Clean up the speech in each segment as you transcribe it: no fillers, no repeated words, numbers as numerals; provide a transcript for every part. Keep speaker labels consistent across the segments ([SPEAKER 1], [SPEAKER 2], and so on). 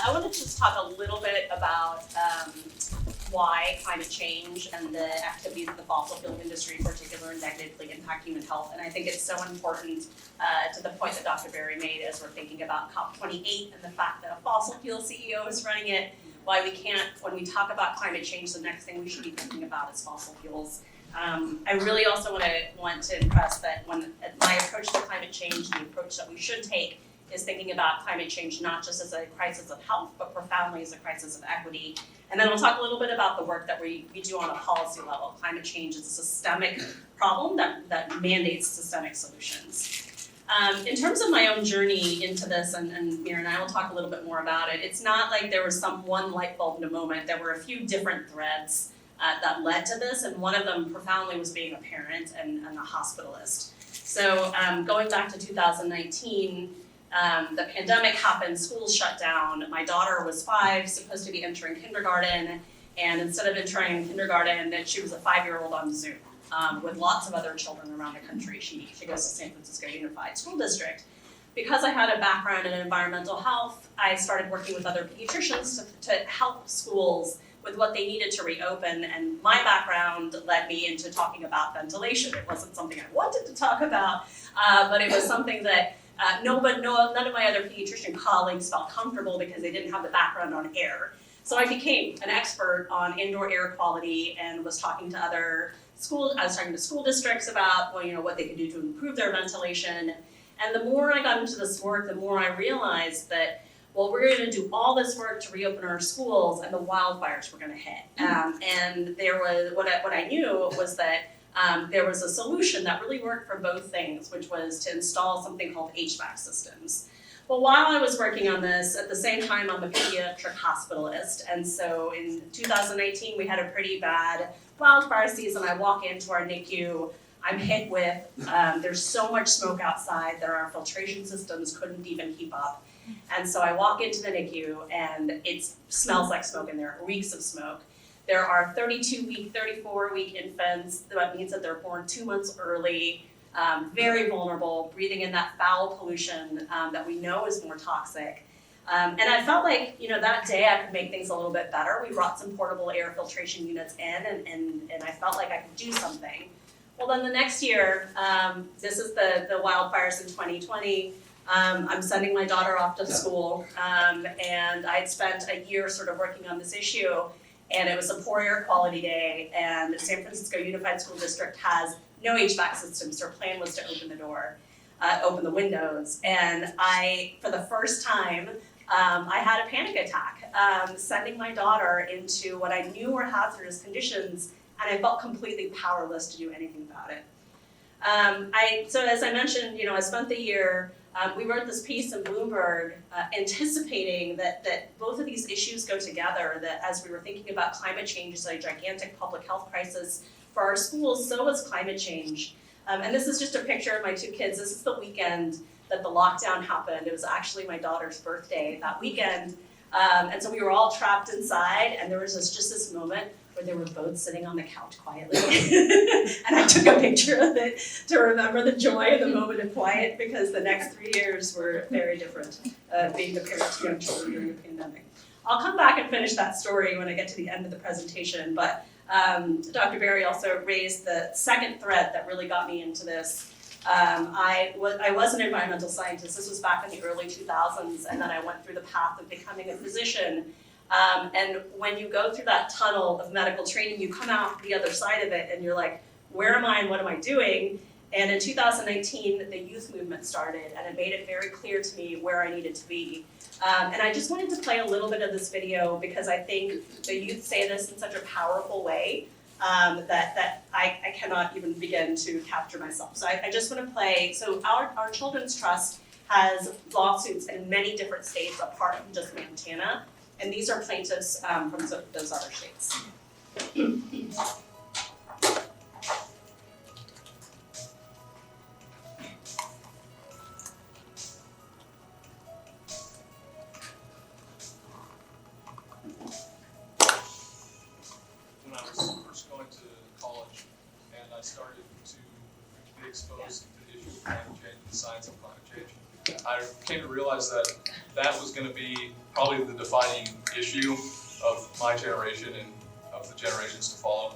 [SPEAKER 1] I want to just talk a little bit about why climate change and the activities of the fossil fuel industry in particular negatively impact human health. And I think it's so important to the point that Dr. Berry made as we're thinking about COP28 and the fact that a fossil fuel CEO is running it, why we can't, when we talk about climate change, the next thing we should be thinking about is fossil fuels. I really also want to impress that when my approach to climate change, the approach that we should take is thinking about climate change not just as a crisis of health, but profoundly as a crisis of equity. And then we'll talk a little bit about the work that we do on a policy level. Climate change is a systemic problem that mandates systemic solutions. In terms of my own journey into this, and Mira and I will talk a little bit more about it, it's not like there was some one light bulb in a moment. There were a few different threads that led to this, and one of them profoundly was being a parent and a hospitalist. So going back to 2019, the pandemic happened, schools shut down. My daughter was 5, supposed to be entering kindergarten, and instead of entering kindergarten, she was a 5-year-old on Zoom with lots of other children around the country. She goes to San Francisco Unified School District. Because I had a background in environmental health, I started working with other pediatricians to help schools with what they needed to reopen, and my background led me into talking about ventilation. It wasn't something I wanted to talk about, but it was something that none of my other pediatrician colleagues felt comfortable because they didn't have the background on air. So I became an expert on indoor air quality and was talking to school districts about what they could do to improve their ventilation. And the more I got into this work, the more I realized that, well, we're going to do all this work to reopen our schools, and the wildfires were going to hit. And there was what I knew was that there was a solution that really worked for both things, which was to install something called HVAC systems. Well, while I was working on this, at the same time, I'm a pediatric hospitalist, and so in 2019 we had a pretty bad wildfire season. I walk into our NICU, I'm hit with, there's so much smoke outside that our filtration systems couldn't even keep up. And so I walk into the NICU and it smells like smoke in there, reeks of smoke. There are 32-week, 34-week infants. That means that they're born 2 months early, very vulnerable, breathing in that foul pollution that we know is more toxic. And I felt like, that day I could make things a little bit better. We brought some portable air filtration units in, and I felt like I could do something. Well, then the next year, this is the wildfires in 2020. I'm sending my daughter off to school, and I'd spent a year sort of working on this issue. And it was a poor air quality day, and the San Francisco Unified School District has no HVAC systems. Their plan was to open the windows. And for the first time, I had a panic attack, sending my daughter into what I knew were hazardous conditions, and I felt completely powerless to do anything about it. So as I mentioned, I spent the year. We wrote this piece in Bloomberg anticipating that both of these issues go together, that as we were thinking about climate change as a gigantic public health crisis for our schools, so was climate change. And this is just a picture of my 2 kids. This is the weekend that the lockdown happened. It was actually my daughter's birthday that weekend. And so we were all trapped inside, and there was just this moment where they were both sitting on the couch quietly. And I took a picture of it to remember the joy of the moment of quiet, because the next 3 years were very different, being the parent to young children during the pandemic. I'll come back and finish that story when I get to the end of the presentation, but Dr. Berry also raised the second thread that really got me into this. I was an environmental scientist. This was back in the early 2000s, and then I went through the path of becoming a physician. And when you go through that tunnel of medical training, you come out the other side of it and you're like, where am I and what am I doing? And in 2019, the youth movement started, and it made it very clear to me where I needed to be. And I just wanted to play a little bit of this video because I think the youth say this in such a powerful way that I cannot even begin to capture myself. So I just want to play. So our Children's Trust has lawsuits in many different states apart from just Montana. And these are plaintiffs from those other states.
[SPEAKER 2] When I was first going to college and I started to be exposed to the issue of climate change, the science of climate change, I came to realize that that was gonna be probably the defining issue of my generation and of the generations to follow.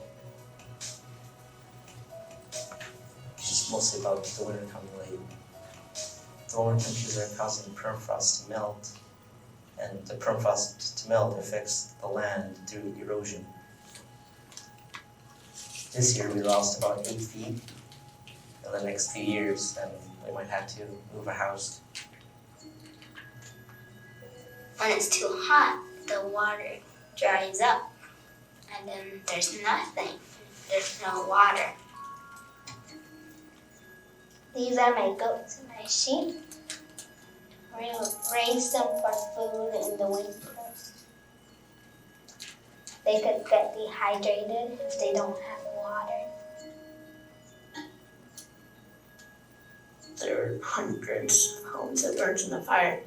[SPEAKER 3] It's mostly about the winter coming late. The warmer temperatures are causing permafrost to melt, and the permafrost to melt affects the land through erosion. This year we lost about 8 feet. In the next few years, then we might have to move our house.
[SPEAKER 4] When it's too hot, the water dries up, and then there's nothing. There's no water. These are my goats and my sheep. We raise them for food in the winter. They could get dehydrated if they don't have water.
[SPEAKER 5] There were hundreds of homes that burned in the fire.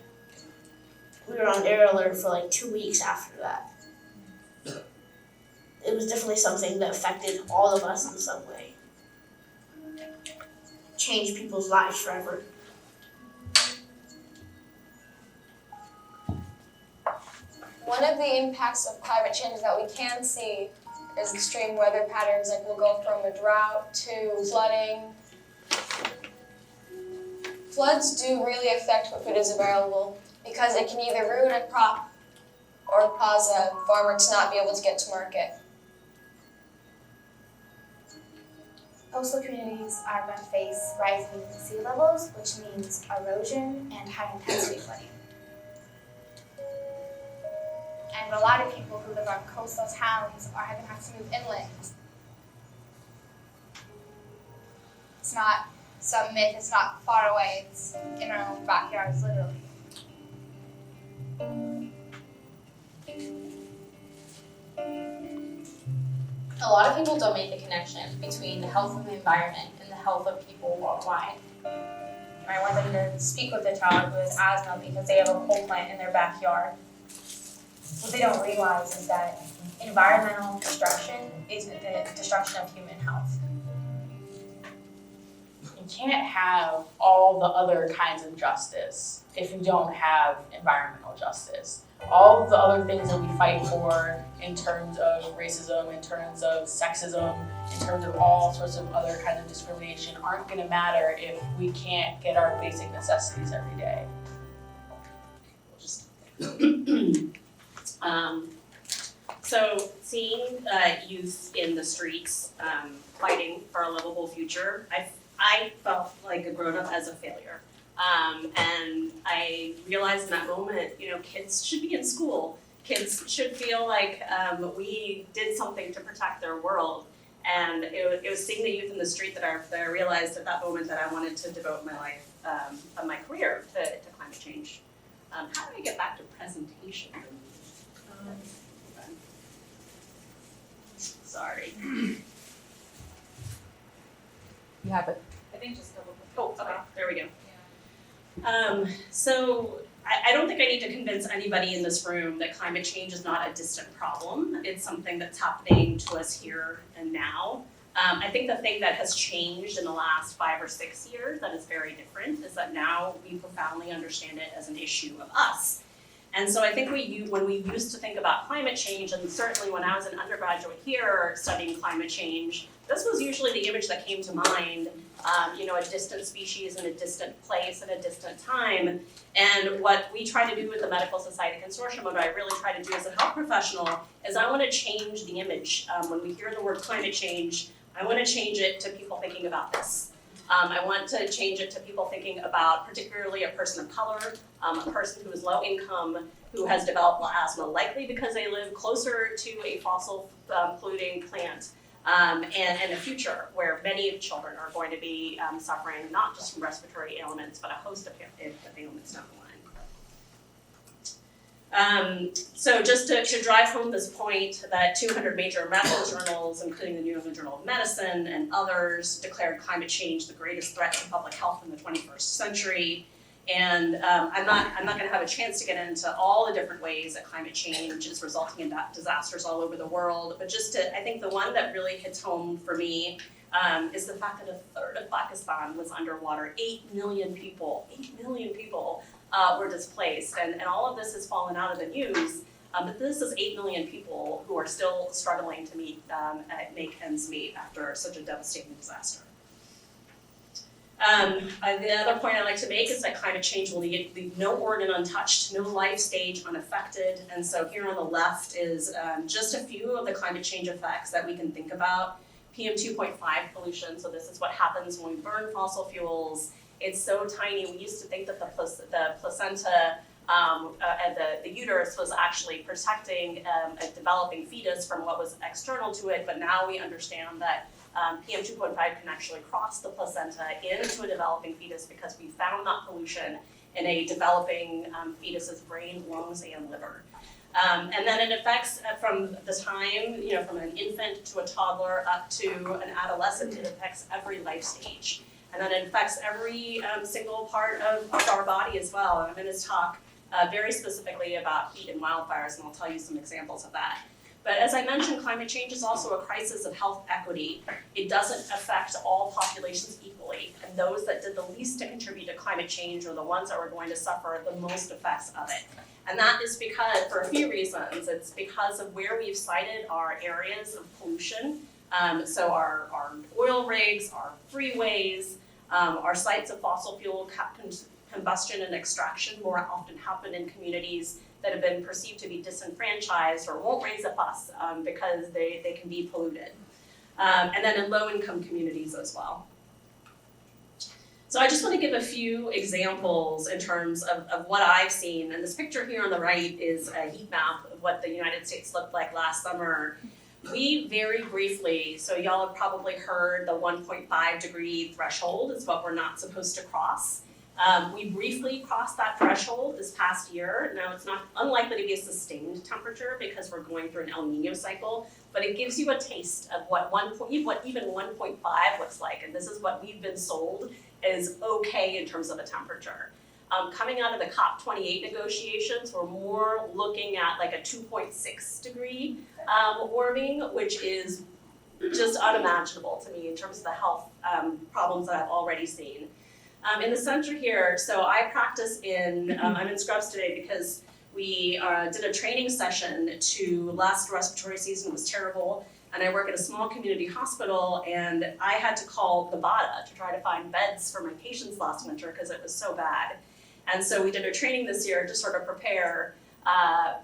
[SPEAKER 5] We were on air alert for like 2 weeks after that. It was definitely something that affected all of us in some way. Changed people's lives forever.
[SPEAKER 6] One of the impacts of climate change that we can see is extreme weather patterns, like we'll go from a drought to flooding. Floods do really affect what food is available because it can either ruin a crop or cause a farmer to not be able to get to market.
[SPEAKER 7] Coastal communities are going to face rising sea levels, which means erosion and high-intensity flooding. And a lot of people who live on coastal towns are going to have to move inland. It's not some myth, it's not far away, it's in our own backyards, literally.
[SPEAKER 8] A lot of people don't make the connection between the health of the environment and the health of people worldwide. I want them to speak with a child who has asthma because they have a coal plant in their backyard. What they don't realize is that environmental destruction is the destruction of human health.
[SPEAKER 9] You can't have all the other kinds of justice if you don't have environmental justice. All of the other things that we fight for in terms of racism, in terms of sexism, in terms of all sorts of other kinds of discrimination aren't going to matter if we can't get our basic necessities every day.
[SPEAKER 1] So seeing youth in the streets fighting for a livable future, I felt like a grown-up as a failure. And I realized in that moment, kids should be in school. Kids should feel like we did something to protect their world. And it was seeing the youth in the street that I realized at that moment that I wanted to devote my life, my career to climate change. How do I get back to presentation? Sorry.
[SPEAKER 9] You have it.
[SPEAKER 1] I think just double click. Oh, okay, there we go. So I don't think I need to convince anybody in this room that climate change is not a distant problem. It's something that's happening to us here and now. I think the thing that has changed in the last 5 or 6 years that is very different is that now we profoundly understand it as an issue of us. And so I think when we used to think about climate change, and certainly when I was an undergraduate here studying climate change, this was usually the image that came to mind, a distant species in a distant place at a distant time. And what we try to do with the Medical Society Consortium, what I really try to do as a health professional, is I want to change the image. When we hear the word climate change, I want to change it to people thinking about this. I want to change it to people thinking about particularly a person of color, a person who is low income, who has developed asthma, likely because they live closer to a fossil polluting plant, and a future where many children are going to be suffering not just from respiratory ailments, but a host of ailments down the line. So just to drive home this point that 200 major medical journals, including the New England Journal of Medicine and others, declared climate change the greatest threat to public health in the 21st century. And I'm not going to have a chance to get into all the different ways that climate change is resulting in disasters all over the world. But I think the one that really hits home for me is the fact that a third of Pakistan was underwater. 8 million people were displaced, and all of this has fallen out of the news. But this is 8 million people who are still struggling to make ends meet after such a devastating disaster. The other point I'd like to make is that climate change will leave no organ untouched, no life stage unaffected. And so here on the left is just a few of the climate change effects that we can think about. PM 2.5 pollution, so this is what happens when we burn fossil fuels. It's so tiny. We used to think that the placenta and the uterus was actually protecting a developing fetus from what was external to it, but now we understand that PM 2.5 can actually cross the placenta into a developing fetus because we found that pollution in a developing fetus's brain, lungs, and liver. And then it affects from the time, from an infant to a toddler up to an adolescent, it affects every life stage. And then it affects every single part of our body as well. And I'm going to talk very specifically about heat and wildfires, and I'll tell you some examples of that. But as I mentioned, climate change is also a crisis of health equity. It doesn't affect all populations equally, and those that did the least to contribute to climate change are the ones that were going to suffer the most effects of it. And that is because, for a few reasons, it's because of where we've cited our areas of pollution. So our oil rigs, our freeways, our sites of fossil fuel combustion and extraction more often happen in communities that have been perceived to be disenfranchised or won't raise a fuss because they can be polluted. And then in low-income communities as well. So I just want to give a few examples in terms of what I've seen. And this picture here on the right is a heat map of what the United States looked like last summer. We very briefly, so y'all have probably heard the 1.5 degree threshold is what we're not supposed to cross. We briefly crossed that threshold this past year. Now it's not unlikely to be a sustained temperature because we're going through an El Nino cycle, but it gives you a taste of what even 1.5 looks like, and this is what we've been sold is okay in terms of a temperature. Coming out of the COP28 negotiations, we're more looking at like a 2.6 degree warming, which is just unimaginable to me in terms of the health problems that I've already seen. In the center here, so I practice I'm in Scrubs today because we did a training session last respiratory season was terrible, and I work at a small community hospital, and I had to call the BADA to try to find beds for my patients last winter because it was so bad. And so we did a training this year to sort of prepare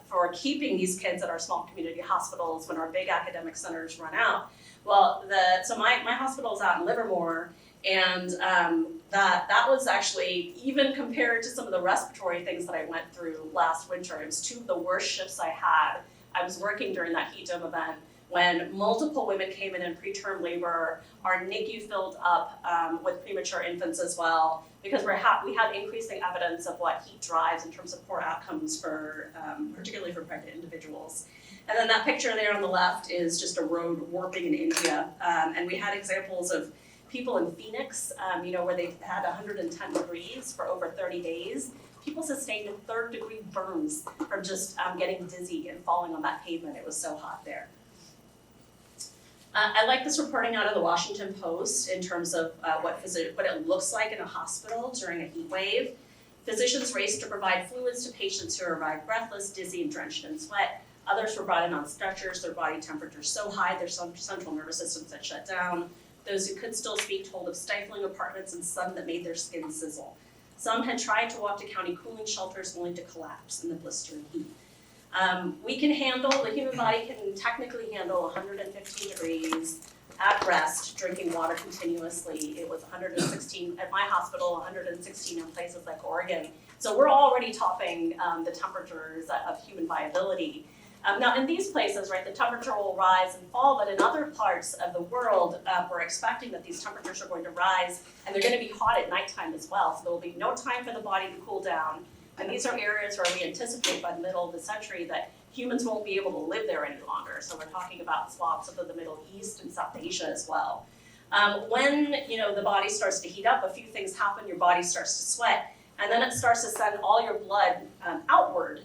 [SPEAKER 1] for keeping these kids at our small community hospitals when our big academic centers run out. Well, so my hospital is out in Livermore, and that was actually, even compared to some of the respiratory things that I went through last winter, it was two of the worst shifts I had. I was working during that heat dome event when multiple women came in preterm labor, our NICU filled up with premature infants as well, because we have increasing evidence of what heat drives in terms of poor outcomes for, particularly for pregnant individuals. And then that picture there on the left is just a road warping in India, and we had examples of people in Phoenix, where they had 110 degrees for over 30 days. People sustained 3rd-degree burns from just getting dizzy and falling on that pavement. It was so hot there. I like this reporting out of the Washington Post in terms of what it looks like in a hospital during a heat wave. Physicians raced to provide fluids to patients who arrived breathless, dizzy, and drenched in sweat. Others were brought in on stretchers, their body temperature so high, their central nervous systems had shut down. Those who could still speak told of stifling apartments and sun that made their skin sizzle. Some had tried to walk to county cooling shelters only to collapse in the blistering heat. The human body can technically handle 115 degrees at rest, drinking water continuously. It was 116 at my hospital, 116 in places like Oregon. So we're already topping the temperatures of human viability. Now in these places, right, the temperature will rise and fall, but in other parts of the world, we're expecting that these temperatures are going to rise, and they're going to be hot at nighttime as well, so there will be no time for the body to cool down. And these are areas where we anticipate by the middle of the century that humans won't be able to live there any longer. So we're talking about swaths of the Middle East and South Asia as well. When the body starts to heat up, a few things happen. Your body starts to sweat, and then it starts to send all your blood outward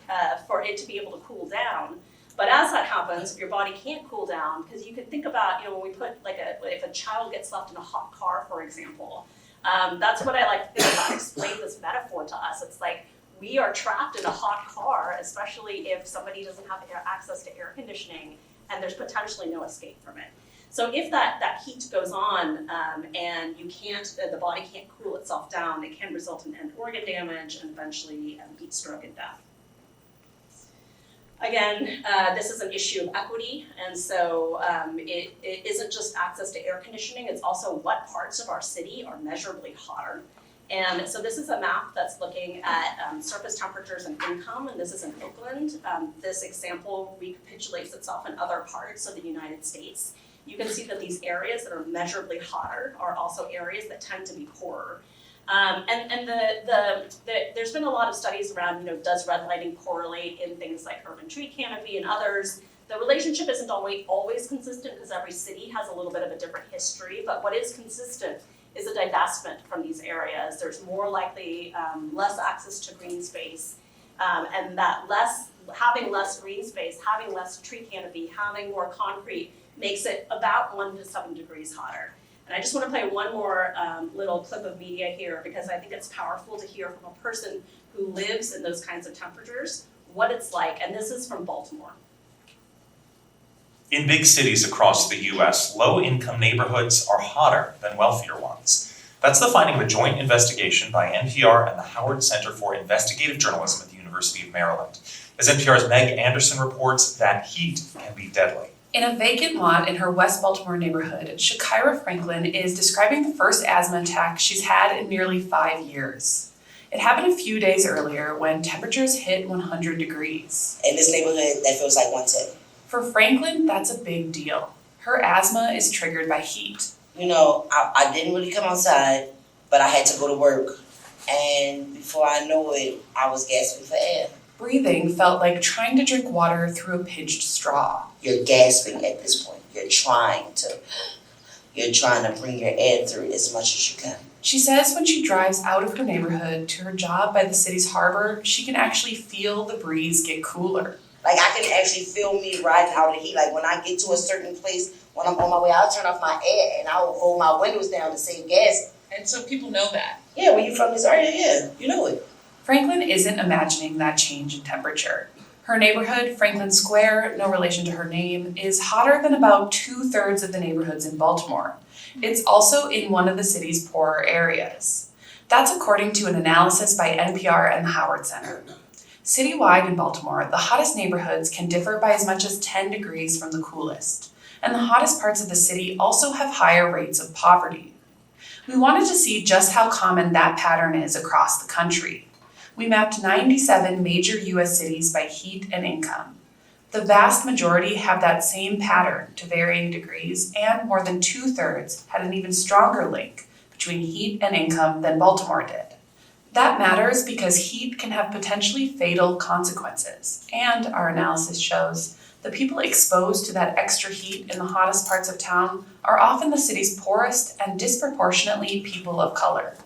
[SPEAKER 1] for it to be able to cool down. But as that happens, if your body can't cool down, because you can think about, when we put if a child gets left in a hot car, for example, that's what I like to think about, explain this metaphor to us. It's like we are trapped in a hot car, especially if somebody doesn't have access to air conditioning and there's potentially no escape from it. So if that heat goes on and you can't, the body can't cool itself down, it can result in end organ damage and eventually heat stroke and death. Again, this is an issue of equity, and so it isn't just access to air conditioning, it's also what parts of our city are measurably hotter. And so this is a map that's looking at surface temperatures and income, and this is in Oakland. This example recapitulates itself in other parts of the United States. You can see that these areas that are measurably hotter are also areas that tend to be poorer. There's been a lot of studies around, does red lighting correlate in things like urban tree canopy and others. The relationship isn't always consistent because every city has a little bit of a different history, but what is consistent is a divestment from these areas. There's more likely less access to green space, and that having less green space, having less tree canopy, having more concrete makes it about 1 to 7 degrees hotter. And I just want to play one more little clip of media here because I think it's powerful to hear from a person who lives in those kinds of temperatures what it's like, and this is from Baltimore.
[SPEAKER 10] In big cities across the U.S., low-income neighborhoods are hotter than wealthier ones. That's the finding of a joint investigation by NPR and the Howard Center for Investigative Journalism at the University of Maryland. As NPR's Meg Anderson reports, that heat can be deadly.
[SPEAKER 11] In a vacant lot in her West Baltimore neighborhood, Shakira Franklin is describing the first asthma attack she's had in nearly 5 years. It happened a few days earlier when temperatures hit 100 degrees.
[SPEAKER 12] In this neighborhood, that feels like 110.
[SPEAKER 11] For Franklin, that's a big deal. Her asthma is triggered by heat.
[SPEAKER 12] I didn't really come outside, but I had to go to work. And before I know it, I was gasping for air.
[SPEAKER 11] Breathing felt like trying to drink water through a pinched straw.
[SPEAKER 12] You're gasping at this point. You're trying to bring your air through as much as you can.
[SPEAKER 11] She says when she drives out of her neighborhood to her job by the city's harbor, she can actually feel the breeze get cooler.
[SPEAKER 12] Like I can actually feel me riding out of the heat. Like when I get to a certain place, when I'm on my way, I'll turn off my air and I'll roll my windows down to save gas.
[SPEAKER 9] And so people know that.
[SPEAKER 12] Yeah, when you're from this area, yeah, you know it.
[SPEAKER 11] Franklin isn't imagining that change in temperature. Her neighborhood, Franklin Square, no relation to her name, is hotter than about 2/3 of the neighborhoods in Baltimore. It's also in one of the city's poorer areas. That's according to an analysis by NPR and the Howard Center. Citywide in Baltimore, the hottest neighborhoods can differ by as much as 10 degrees from the coolest, and the hottest parts of the city also have higher rates of poverty. We wanted to see just how common that pattern is across the country. We mapped 97 major U.S. cities by heat and income. The vast majority have that same pattern to varying degrees, and more than 2/3 had an even stronger link between heat and income than Baltimore did. That matters because heat can have potentially fatal consequences, and our analysis shows the people exposed to that extra heat in the hottest parts of town are often the city's poorest and disproportionately people of color.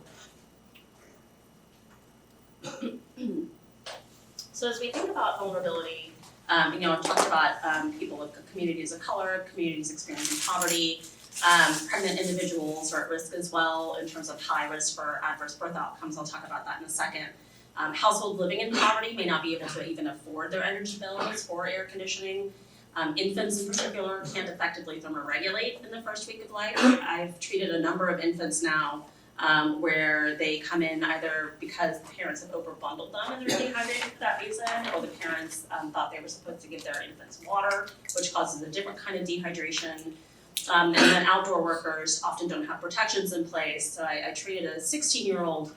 [SPEAKER 1] So as we think about vulnerability, I've talked about people of communities of color, communities experiencing poverty, pregnant individuals are at risk as well in terms of high risk for adverse birth outcomes. I'll talk about that in a second. Households living in poverty may not be able to even afford their energy bills or air conditioning. Infants in particular can't effectively thermoregulate in the first week of life. I've treated a number of infants now where they come in either because the parents have overbundled them and they're dehydrated for that reason, or the parents thought they were supposed to give their infants water, which causes a different kind of dehydration. And then outdoor workers often don't have protections in place. So I treated a 16-year-old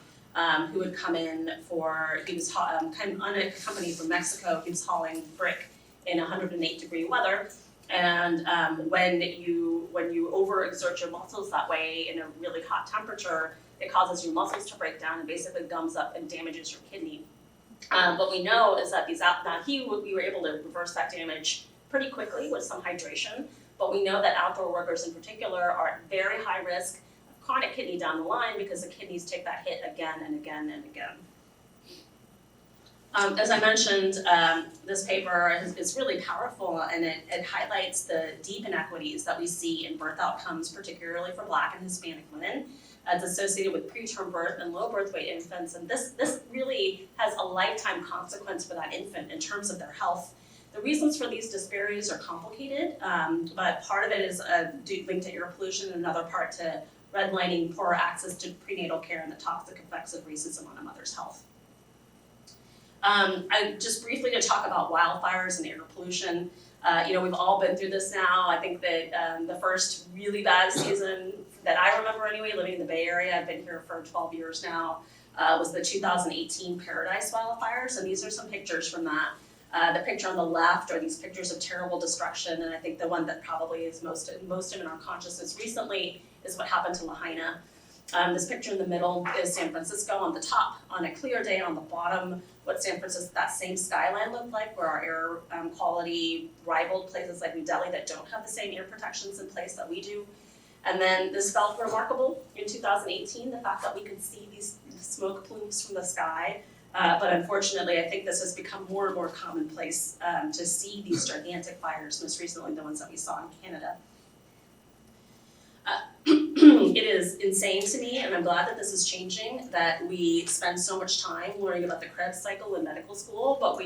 [SPEAKER 1] who would come in he was kind of unaccompanied from Mexico. He was hauling brick in 108-degree weather. And when you overexert your muscles that way in a really hot temperature, it causes your muscles to break down and basically gums up and damages your kidney. What we know is that we were able to reverse that damage pretty quickly with some hydration, but we know that outdoor workers in particular are at very high risk of chronic kidney down the line because the kidneys take that hit again and again and again. As I mentioned, this paper is really powerful and it highlights the deep inequities that we see in birth outcomes, particularly for Black and Hispanic women. It's associated with preterm birth and low birth weight infants, and this really has a lifetime consequence for that infant in terms of their health. The reasons for these disparities are complicated, but part of it is linked to air pollution, and another part to redlining, poor access to prenatal care, and the toxic effects of racism on a mother's health. Just briefly to talk about wildfires and air pollution. We've all been through this now. I think that the first really bad season that I remember anyway, living in the Bay Area, I've been here for 12 years now, was the 2018 Paradise wildfires, and these are some pictures from that. The picture on the left are these pictures of terrible destruction, and I think the one that probably is most in our consciousness recently is what happened to Lahaina. This picture in the middle is San Francisco on the top on a clear day, on the bottom what San Francisco, that same skyline looked like, where our air quality rivaled places like New Delhi that don't have the same air protections in place that we do. And then this felt remarkable in 2018, the fact that we could see these smoke plumes from the sky. But unfortunately, I think this has become more and more commonplace to see these gigantic fires, most recently the ones that we saw in Canada. It is insane to me, and I'm glad that this is changing, that we spend so much time learning about the Krebs cycle in medical school, but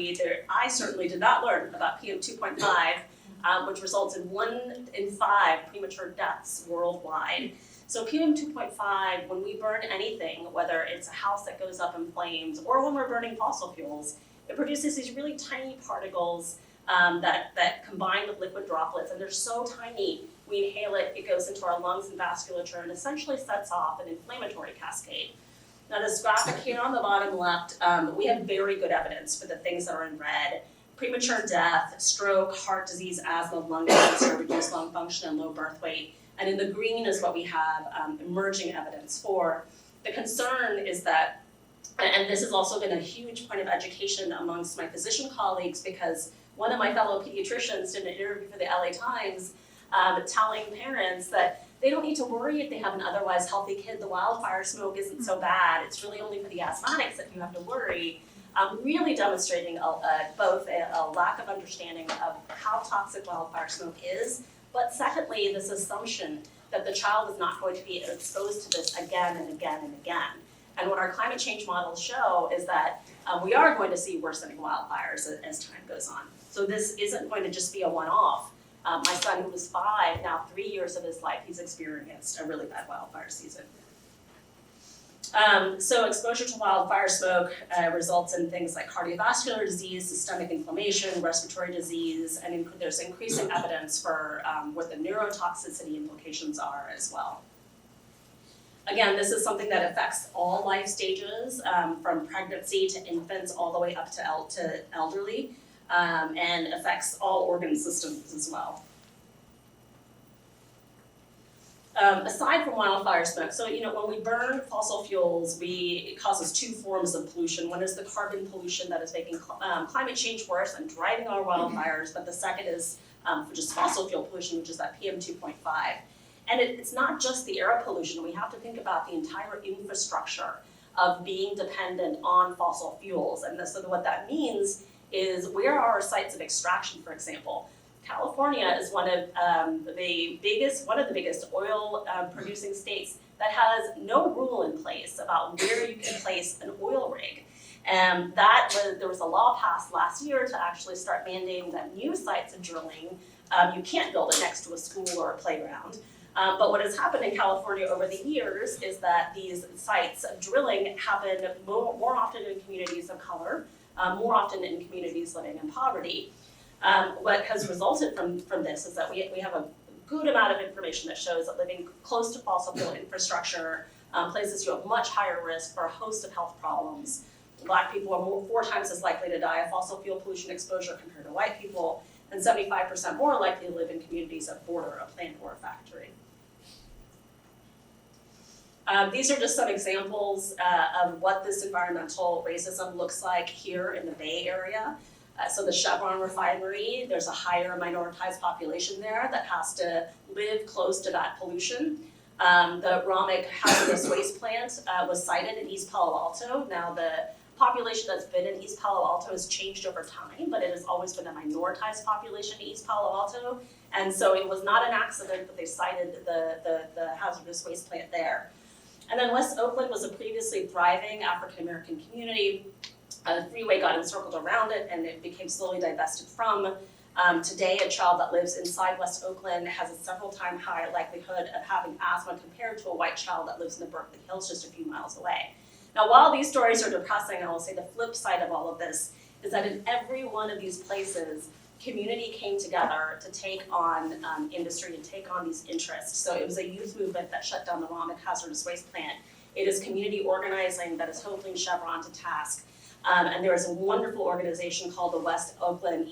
[SPEAKER 1] I certainly did not learn about PM 2.5, which results in 1 in 5 premature deaths worldwide. So PM 2.5, when we burn anything, whether it's a house that goes up in flames or when we're burning fossil fuels, it produces these really tiny particles that combine with liquid droplets, and they're so tiny, we inhale it, it goes into our lungs and vasculature and essentially sets off an inflammatory cascade. Now this graphic here on the bottom left, we have very good evidence for the things that are in red: premature death, stroke, heart disease, asthma, lung cancer, reduced lung function, and low birth weight. And in the green is what we have emerging evidence for. The concern is that, and this has also been a huge point of education amongst my physician colleagues, because one of my fellow pediatricians did an interview for the LA Times telling parents that they don't need to worry if they have an otherwise healthy kid. The wildfire smoke isn't so bad. It's really only for the asthmatics that you have to worry. Really demonstrating both a lack of understanding of how toxic wildfire smoke is, but secondly, this assumption that the child is not going to be exposed to this again and again and again. And what our climate change models show is that we are going to see worsening wildfires as time goes on. So this isn't going to just be a one-off. My son, who was 5, now 3 years of his life, he's experienced a really bad wildfire season. So exposure to wildfire smoke results in things like cardiovascular disease, systemic inflammation, respiratory disease, and there's increasing evidence for what the neurotoxicity implications are as well. Again, this is something that affects all life stages, from pregnancy to infants all the way up to elderly, and affects all organ systems as well. Aside from wildfire smoke, so when we burn fossil fuels, it causes 2 forms of pollution. One is the carbon pollution that is making climate change worse and driving our wildfires, but the second is just fossil fuel pollution, which is that PM 2.5. And it's not just the air pollution. We have to think about the entire infrastructure of being dependent on fossil fuels. And so what that means is, where are our sites of extraction, for example? California is one of the biggest oil producing states that has no rule in place about where you can place an oil rig. And there was a law passed last year to actually start mandating that new sites of drilling, you can't build it next to a school or a playground. But what has happened in California over the years is that these sites of drilling happen more often in communities of color, more often in communities living in poverty. What has resulted from this is that we have a good amount of information that shows that living close to fossil fuel infrastructure places you at much higher risk for a host of health problems. Black people are 4 times as likely to die of fossil fuel pollution exposure compared to white people, and 75% more likely to live in communities that border a plant or a factory. These are just some examples of what this environmental racism looks like here in the Bay Area. So the Chevron refinery, there's a higher minoritized population there that has to live close to that pollution. The Ramek hazardous waste plant was sited in East Palo Alto. Now the population that's been in East Palo Alto has changed over time, but it has always been a minoritized population in East Palo Alto. And so it was not an accident that they sited the hazardous waste plant there. And then West Oakland was a previously thriving African-American community. A freeway got encircled around it and it became slowly divested from. Today, a child that lives inside West Oakland has a several times higher likelihood of having asthma compared to a white child that lives in the Berkeley Hills just a few miles away. Now, while these stories are depressing, I will say the flip side of all of this is that in every one of these places, community came together to take on industry and take on these interests. So it was a youth movement that shut down the Ronick hazardous waste plant. It is community organizing that is holding Chevron to task. And there is a wonderful organization called the West Oakland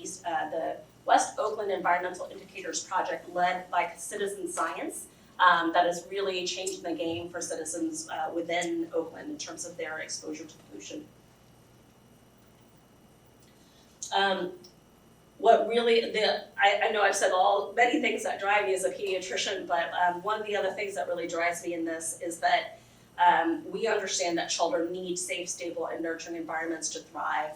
[SPEAKER 1] Environmental Indicators Project, led by citizen science, that is really changing the game for citizens within Oakland in terms of their exposure to pollution. What really, I know I've said many things that drive me as a pediatrician, but one of the other things that really drives me in this is that we understand that children need safe, stable, and nurturing environments to thrive.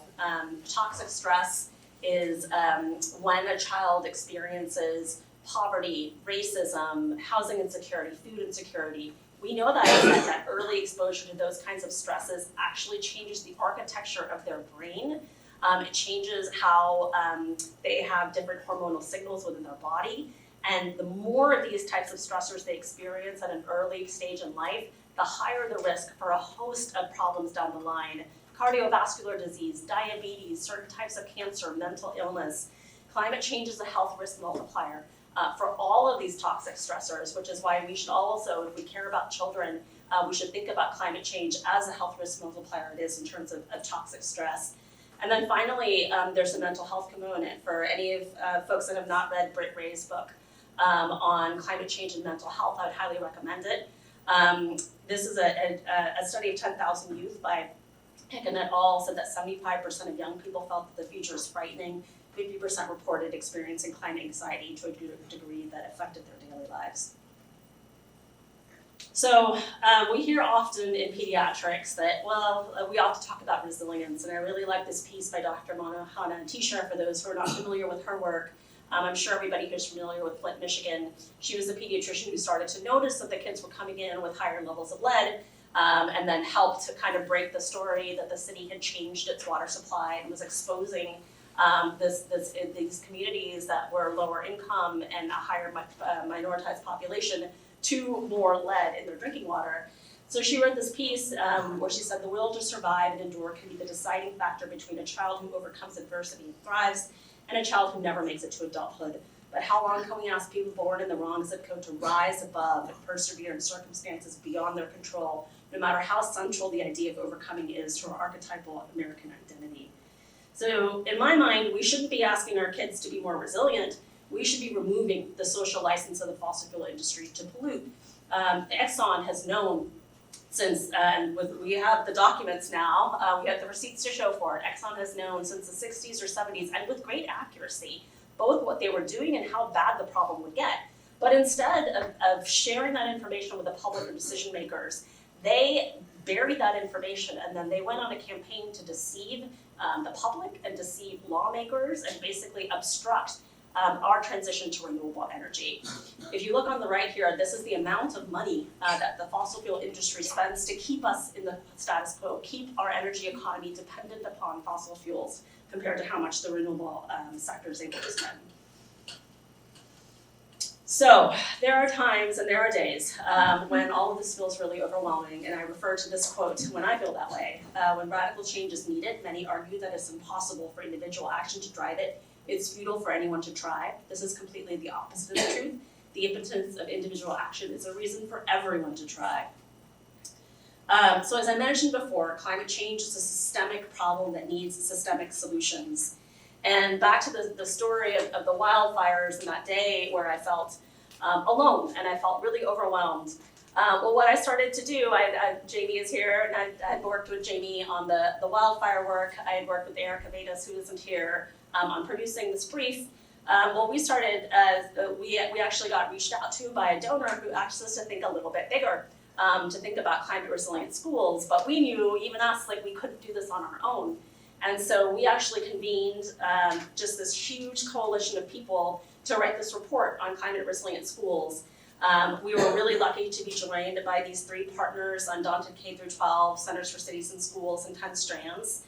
[SPEAKER 1] Toxic stress is when a child experiences poverty, racism, housing insecurity, food insecurity. We know that early exposure to those kinds of stresses actually changes the architecture of their brain. It changes how they have different hormonal signals within their body. And the more of these types of stressors they experience at an early stage in life, the higher the risk for a host of problems down the line. Cardiovascular disease, diabetes, certain types of cancer, mental illness. Climate change is a health risk multiplier for all of these toxic stressors, which is why we should also, if we care about children, we should think about climate change as a health risk multiplier it is in terms of toxic stress. And then finally, there's a mental health component. For any of folks that have not read Britt Ray's book on climate change and mental health, I would highly recommend it. This is a study of 10,000 youth by Hicken et al. Said that 75% of young people felt that the future is frightening. 50% reported experiencing climate anxiety to a degree that affected their daily lives. So we hear often in pediatrics that, we ought to talk about resilience, and I really like this piece by Dr. Mona Hanna-Tischer. For those who are not familiar with her work, I'm sure everybody here is familiar with Flint, Michigan. She was the pediatrician who started to notice that the kids were coming in with higher levels of lead, and then helped to kind of break the story that the city had changed its water supply and was exposing these communities that were lower income and a higher minoritized population to more lead in their drinking water. So she wrote this piece where she said, the will to survive and endure can be the deciding factor between a child who overcomes adversity and thrives and a child who never makes it to adulthood. But how long can we ask people born in the wrong zip code to rise above and persevere in circumstances beyond their control, no matter how central the idea of overcoming is to our archetypal American identity? So in my mind, we shouldn't be asking our kids to be more resilient. We should be removing the social license of the fossil fuel industry to pollute. Exxon has known since, we have the documents now, we have the receipts to show for it. Exxon has known since the 60s or 70s, and with great accuracy, both what they were doing and how bad the problem would get. But instead of sharing that information with the public or decision makers, they buried that information and then they went on a campaign to deceive the public and deceive lawmakers and basically obstruct our transition to renewable energy. If you look on the right here, this is the amount of money that the fossil fuel industry spends to keep us in the status quo, keep our energy economy dependent upon fossil fuels compared to how much the renewable sector is able to spend. So there are times and there are days when all of this feels really overwhelming, and I refer to this quote when I feel that way. When radical change is needed, many argue that it's impossible for individual action to drive it. It's futile for anyone to try. This is completely the opposite of the truth. The impotence of individual action is a reason for everyone to try. So as I mentioned before, climate change is a systemic problem that needs systemic solutions. And back to the story of the wildfires and that day where I felt alone and I felt really overwhelmed. Well, what I started to do, Jamie is here, and I had worked with Jamie on the wildfire work. I had worked with Erica Vedas, who isn't here, on producing this brief. Well, we started, we actually got reached out to by a donor who asked us to think a little bit bigger, to think about climate resilient schools. But we knew, even us, like we couldn't do this on our own. And so we actually convened just this huge coalition of people to write this report on climate resilient schools. We were really lucky to be joined by these 3 partners, Undaunted K-12, Centers for Cities and Schools, and 10 Strands,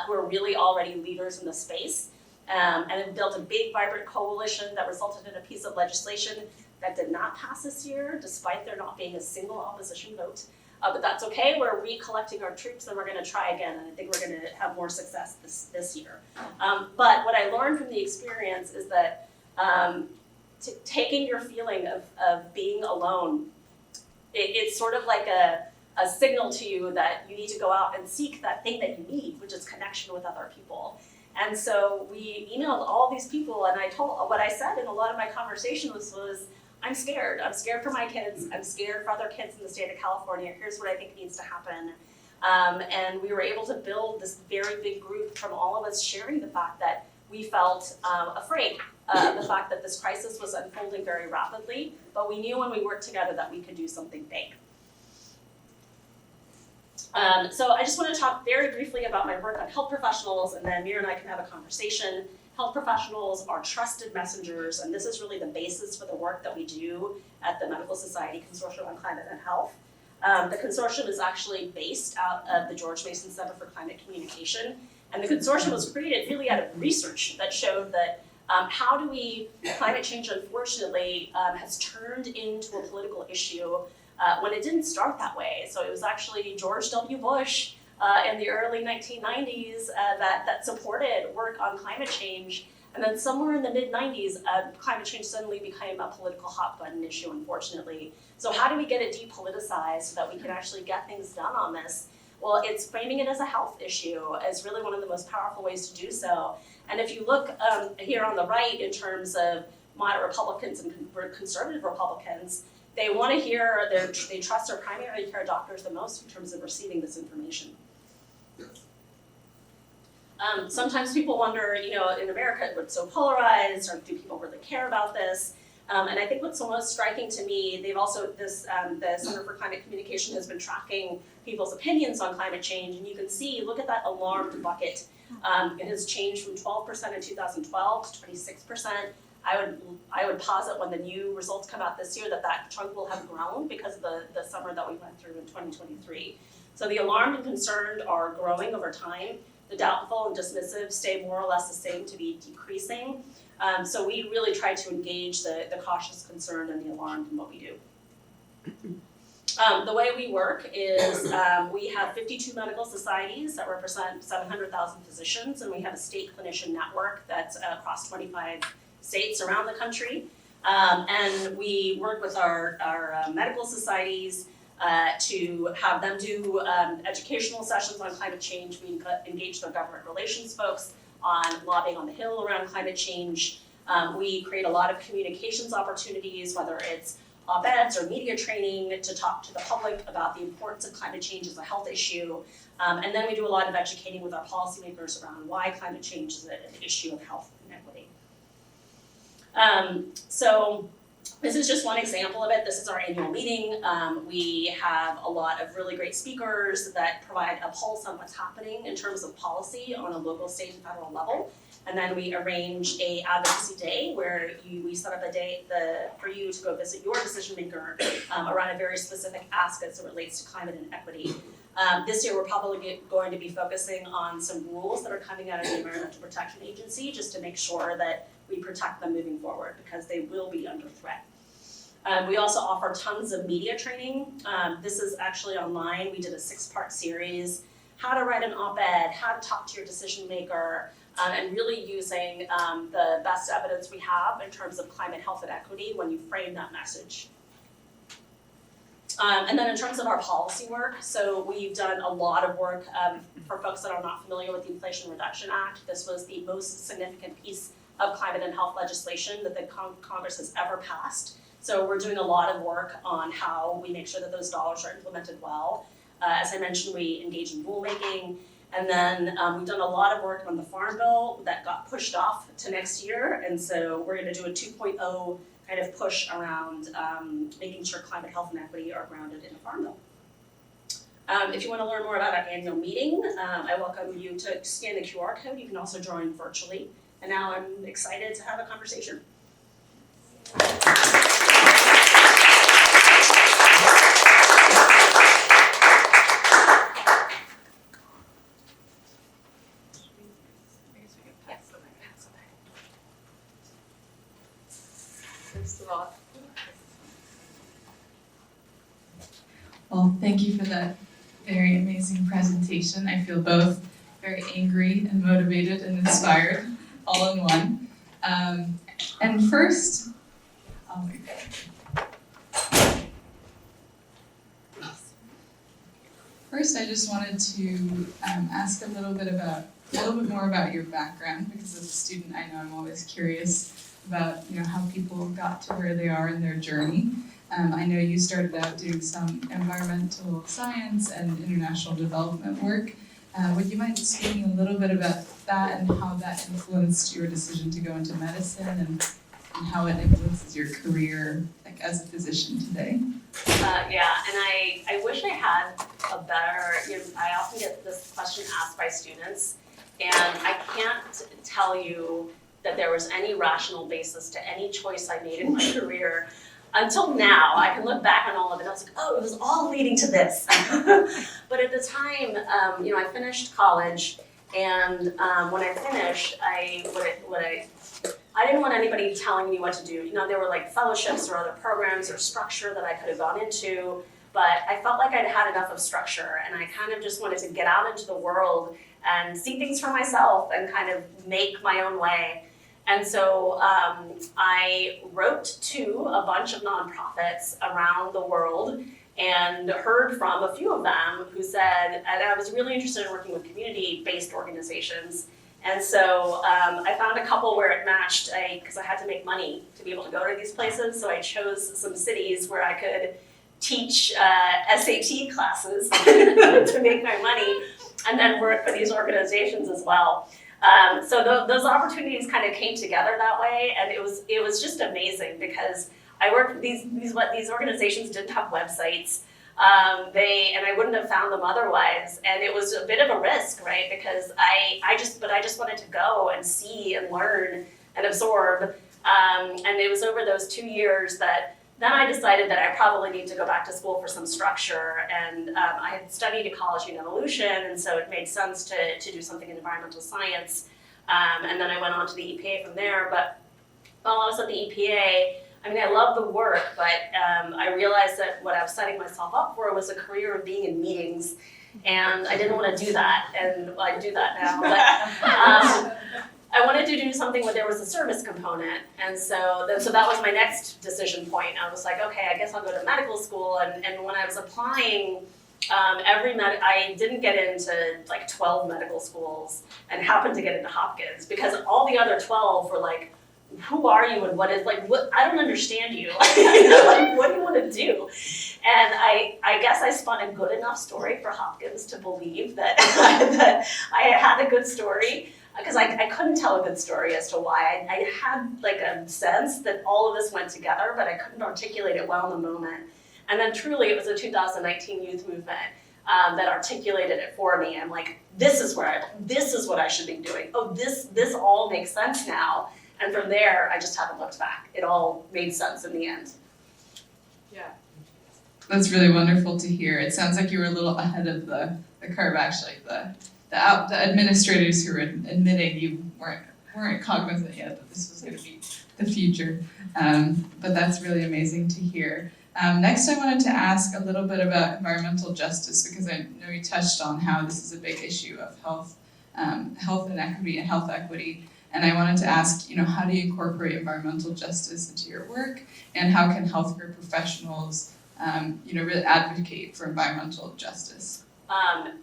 [SPEAKER 1] who are really already leaders in the space, and have built a big, vibrant coalition that resulted in a piece of legislation that did not pass this year, despite there not being a single opposition vote. But that's okay, we're recollecting our troops and we're gonna try again, and I think we're gonna have more success this year. But what I learned from the experience is that taking your feeling of being alone, it's sort of like a signal to you that you need to go out and seek that thing that you need, which is connection with other people. And so we emailed all these people, and what I said in a lot of my conversations was, I'm scared. I'm scared for my kids. I'm scared for other kids in the state of California. Here's what I think needs to happen. And we were able to build this very big group from all of us sharing the fact that we felt afraid of the fact that this crisis was unfolding very rapidly, but we knew when we worked together that we could do something big. So I just want to talk very briefly about my work on health professionals, and then Mira and I can have a conversation. Health professionals are trusted messengers, and this is really the basis for the work that we do at the Medical Society Consortium on Climate and Health. The consortium is actually based out of the George Mason Center for Climate Communication, and the consortium was created really out of research that showed that climate change unfortunately has turned into a political issue when it didn't start that way. So it was actually George W. Bush in the early 1990s that supported work on climate change. And then somewhere in the mid-90s, climate change suddenly became a political hot button issue, unfortunately. So how do we get it depoliticized so that we can actually get things done on this? Well, it's framing it as a health issue is really one of the most powerful ways to do so. And if you look here on the right in terms of moderate Republicans and conservative Republicans, they want to hear, they trust their primary care doctors the most in terms of receiving this information. Sometimes people wonder, in America, it's so polarized, or do people really care about this? And I think what's most striking to me, the Center for Climate Communication has been tracking people's opinions on climate change, and you can see, look at that alarmed bucket. It has changed from 12% in 2012 to 26%. I would posit when the new results come out this year that chunk will have grown because of the summer that we went through in 2023. So the alarmed and concerned are growing over time. The doubtful and dismissive stay more or less the same to be decreasing. So we really try to engage the cautious, concerned, and the alarmed in what we do. The way we work is we have 52 medical societies that represent 700,000 physicians, and we have a state clinician network that's across 25 states around the country. And we work with our medical societies to have them do educational sessions on climate change. We engage their government relations folks on lobbying on the Hill around climate change. We create a lot of communications opportunities, whether it's op-eds or media training to talk to the public about the importance of climate change as a health issue. And then we do a lot of educating with our policymakers around why climate change is an issue of health inequity. So this is just one example of it. This is our annual meeting. We have a lot of really great speakers that provide a pulse on what's happening in terms of policy on a local, state, and federal level. And then we arrange a advocacy day where we set up a day for you to go visit your decision maker around a very specific ask as it relates to climate and equity. This year we're probably going to be focusing on some rules that are coming out of the Environmental Protection Agency just to make sure that we protect them moving forward because they will be under threat. We also offer tons of media training. This is actually online. We did a 6-part series, how to write an op-ed, how to talk to your decision maker, and really using the best evidence we have in terms of climate health and equity when you frame that message. And then in terms of our policy work, so we've done a lot of work for folks that are not familiar with the Inflation Reduction Act. This was the most significant piece of climate and health legislation that the Congress has ever passed. So we're doing a lot of work on how we make sure that those dollars are implemented well. As I mentioned, we engage in rulemaking. And then we've done a lot of work on the Farm Bill that got pushed off to next year. And so we're going to do a 2.0 kind of push around making sure climate health and equity are grounded in the Farm Bill. If you want to learn more about our annual meeting, I welcome you to scan the QR code. You can also join virtually. And now I'm excited to have a conversation.
[SPEAKER 8] first of all.
[SPEAKER 13] Well, thank you for that very amazing presentation. I feel both very angry and motivated and inspired all in one. And first, oh my God. First, I just wanted to ask a little bit more about your background, because as a student, I know I'm always curious about how people got to where they are in their journey. I know you started out doing some environmental science and international development work. Would you mind speaking a little bit about that and how that influenced your decision to go into medicine and how it influences your career as a physician today?
[SPEAKER 1] Yeah, and I wish I had a better, I often get this question asked by students, and I can't tell you that there was any rational basis to any choice I made in my career. Until now, I can look back on all of it, I was like, oh, it was all leading to this. But at the time, I finished college, and when I finished, I didn't want anybody telling me what to do. There were like fellowships or other programs or structure that I could have gone into, but I felt like I'd had enough of structure, and I kind of just wanted to get out into the world and see things for myself and kind of make my own way. And so I wrote to a bunch of nonprofits around the world and heard from a few of them who said, and I was really interested in working with community-based organizations. And so I found a couple where it matched, because I had to make money to be able to go to these places. So I chose some cities where I could teach SAT classes to make my money and then work for these organizations as well. So those opportunities kind of came together that way, and it was just amazing because I worked with these organizations didn't have websites, and I wouldn't have found them otherwise, and it was a bit of a risk, right? Because I just wanted to go and see and learn and absorb, and it was over those 2 years that then I decided that I probably need to go back to school for some structure, and I had studied ecology and evolution, and so it made sense to do something in environmental science, and then I went on to the EPA from there. But while I was at the EPA, I love the work, but I realized that what I was setting myself up for was a career of being in meetings, and I didn't want to do that, and I do that now. But I wanted to do something where there was a service component, and so that was my next decision point. I was like, okay, I guess I'll go to medical school, and when I was applying, I didn't get into like 12 medical schools and happened to get into Hopkins because all the other 12 were like, who are you and what I don't understand you. What do you want to do? And I guess I spun a good enough story for Hopkins to believe that, that I had a good story. Because I couldn't tell a good story as to why. I had like a sense that all of this went together, but I couldn't articulate it well in the moment. And then truly it was a 2019 youth movement that articulated it for me. I'm like, this is what I should be doing. Oh, this all makes sense now. And from there, I just haven't looked back. It all made sense in the end.
[SPEAKER 13] Yeah. That's really wonderful to hear. It sounds like you were a little ahead of the curve, actually. The administrators who were admitting you weren't cognizant yet that this was going to be the future, but that's really amazing to hear. Next, I wanted to ask a little bit about environmental justice, because I know you touched on how this is a big issue of health inequity and health equity, and I wanted to ask, how do you incorporate environmental justice into your work, and how can healthcare professionals, really advocate for environmental justice?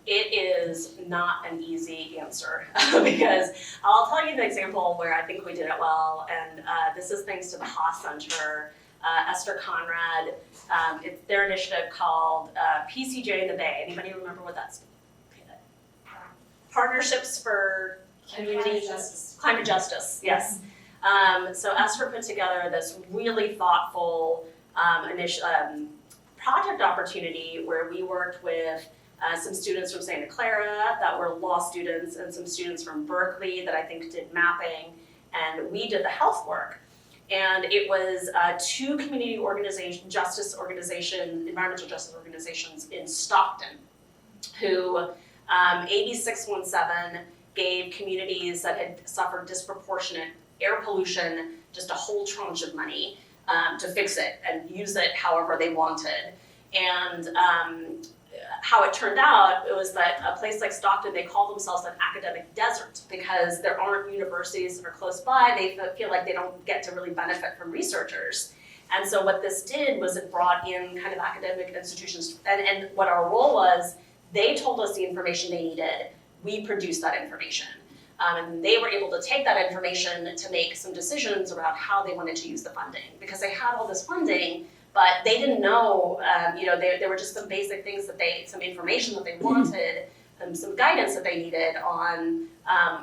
[SPEAKER 1] It is not an easy answer because I'll tell you an example where I think we did it well, and this is thanks to the Haas Center, Esther Conrad. It's their initiative called PCJ in the Bay. Anybody remember what that's? Partnerships for Community Climate Justice, yes. So Esther put together this really thoughtful project opportunity where we worked with some students from Santa Clara that were law students and some students from Berkeley that I think did mapping, and we did the health work. And it was 2 community environmental justice organizations in Stockton who AB 617 gave communities that had suffered disproportionate air pollution just a whole tranche of money. to fix it and use it however they wanted. And how it turned out, it was that a place like Stockton, they call themselves an academic desert because there aren't universities that are close by. They feel like they don't get to really benefit from researchers. And so what this did was it brought in kind of academic institutions, and what our role was, they told us the information they needed, we produced that information. And they were able to take that information to make some decisions around how they wanted to use the funding. Because they had all this funding, but they didn't know, there were just some basic things some information that they wanted, some guidance that they needed on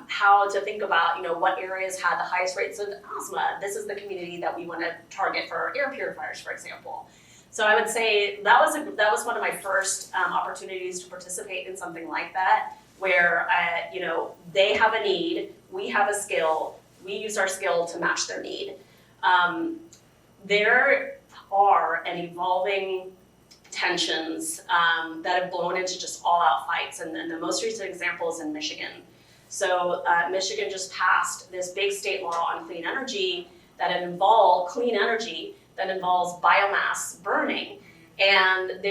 [SPEAKER 1] how to think about, what areas had the highest rates of asthma. This is the community that we want to target for air purifiers, for example. So I would say that was one of my first opportunities to participate in something like that, where they have a need, we have a skill, we use our skill to match their need. There are an evolving tensions that have blown into just all-out fights, and the most recent example is in Michigan. So Michigan just passed this big state law on clean energy that involves biomass burning. And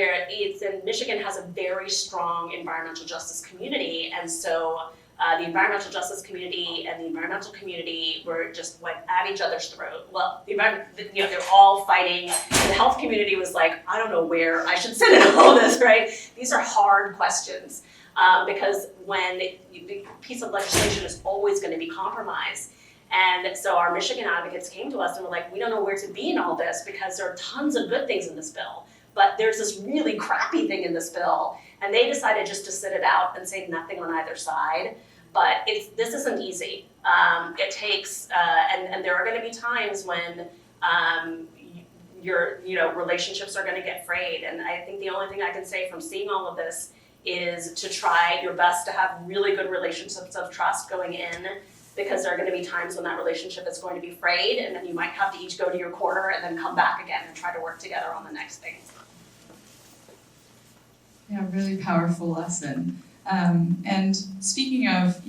[SPEAKER 1] Michigan has a very strong environmental justice community, and so the environmental justice community and the environmental community went at each other's throat. Well, they're all fighting. The health community was like, I don't know where I should sit in all this, right? These are hard questions because when a piece of legislation is always going to be compromised. And so our Michigan advocates came to us and were like, we don't know where to be in all this because there are tons of good things in this bill, but there's this really crappy thing in this bill. And they decided just to sit it out and say nothing on either side. But this isn't easy. It takes, and there are going to be times when your relationships are going to get frayed. And I think the only thing I can say from seeing all of this is to try your best to have really good relationships of trust going in, because there are going to be times when that relationship is going to be frayed, and then you might have to each go to your corner and then come back again and try to work together on the next thing.
[SPEAKER 13] Yeah, really powerful lesson. And speaking of,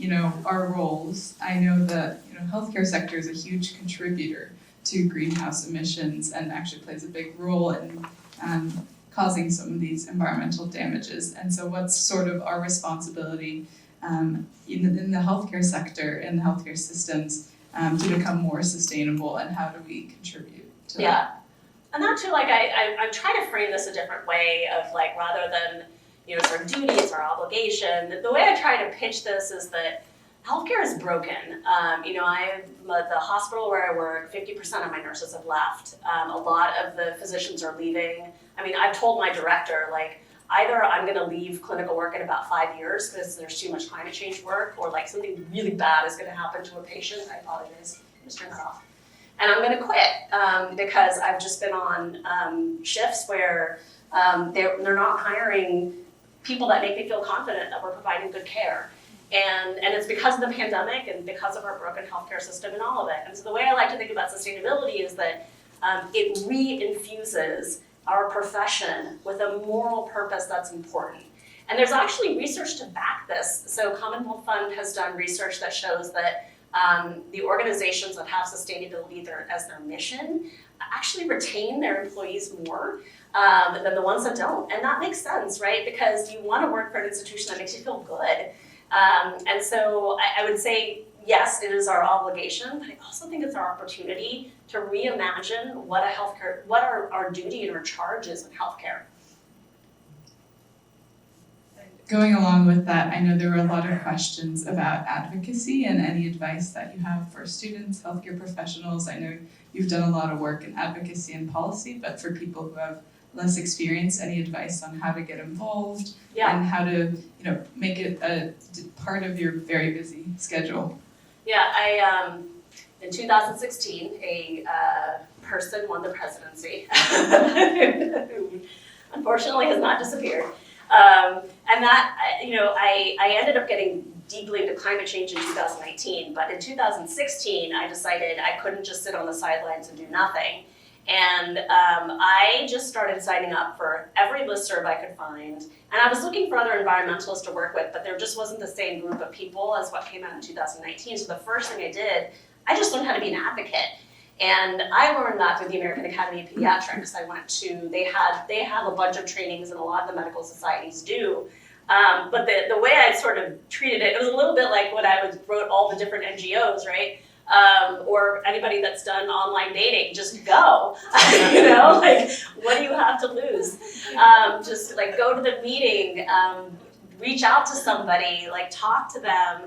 [SPEAKER 13] our roles, I know that, healthcare sector is a huge contributor to greenhouse emissions and actually plays a big role in causing some of these environmental damages. And so what's sort of our responsibility in the healthcare sector and the healthcare systems to become more sustainable, and how do we contribute to that?
[SPEAKER 1] And that too, I try to frame this a different way of rather than, it's our duty, it's our obligation. The way I try to pitch this is that healthcare is broken. The hospital where I work, 50% of my nurses have left. A lot of the physicians are leaving. I've told my director, either I'm going to leave clinical work in about 5 years because there's too much climate change work, or something really bad is going to happen to a patient. I apologize. Just turn that off. And I'm going to quit because I've just been on shifts where they're not hiring people that make me feel confident that we're providing good care. And it's because of the pandemic and because of our broken healthcare system and all of it. And so the way I like to think about sustainability is that it re-infuses our profession with a moral purpose that's important. And there's actually research to back this. So Commonwealth Fund has done research that shows that the organizations that have sustainability as their mission actually retain their employees more than the ones that don't. And that makes sense, right? Because you want to work for an institution that makes you feel good. And so I would say, yes, it is our obligation, but I also think it's our opportunity to reimagine what our duty and our charge is in healthcare.
[SPEAKER 13] Going along with that, I know there were a lot of questions about advocacy and any advice that you have for students, healthcare professionals. I know you've done a lot of work in advocacy and policy, but for people who have less experience, any advice on how to get involved and how to, make it a part of your very busy schedule?
[SPEAKER 1] Yeah, in 2016, a person won the presidency, who unfortunately has not disappeared. And that, I ended up getting deeply into climate change in 2019, but in 2016, I decided I couldn't just sit on the sidelines and do nothing. And I just started signing up for every listserv I could find. And I was looking for other environmentalists to work with, but there just wasn't the same group of people as what came out in 2019. So the first thing I did, I just learned how to be an advocate. And I learned that through the American Academy of Pediatrics. They have a bunch of trainings, and a lot of the medical societies do. But the way I sort of treated it, it was a little bit like when I wrote all the different NGOs, right? Or anybody that's done online dating, just go. You know, like, what do you have to lose? Just like go to the meeting, reach out to somebody, like talk to them.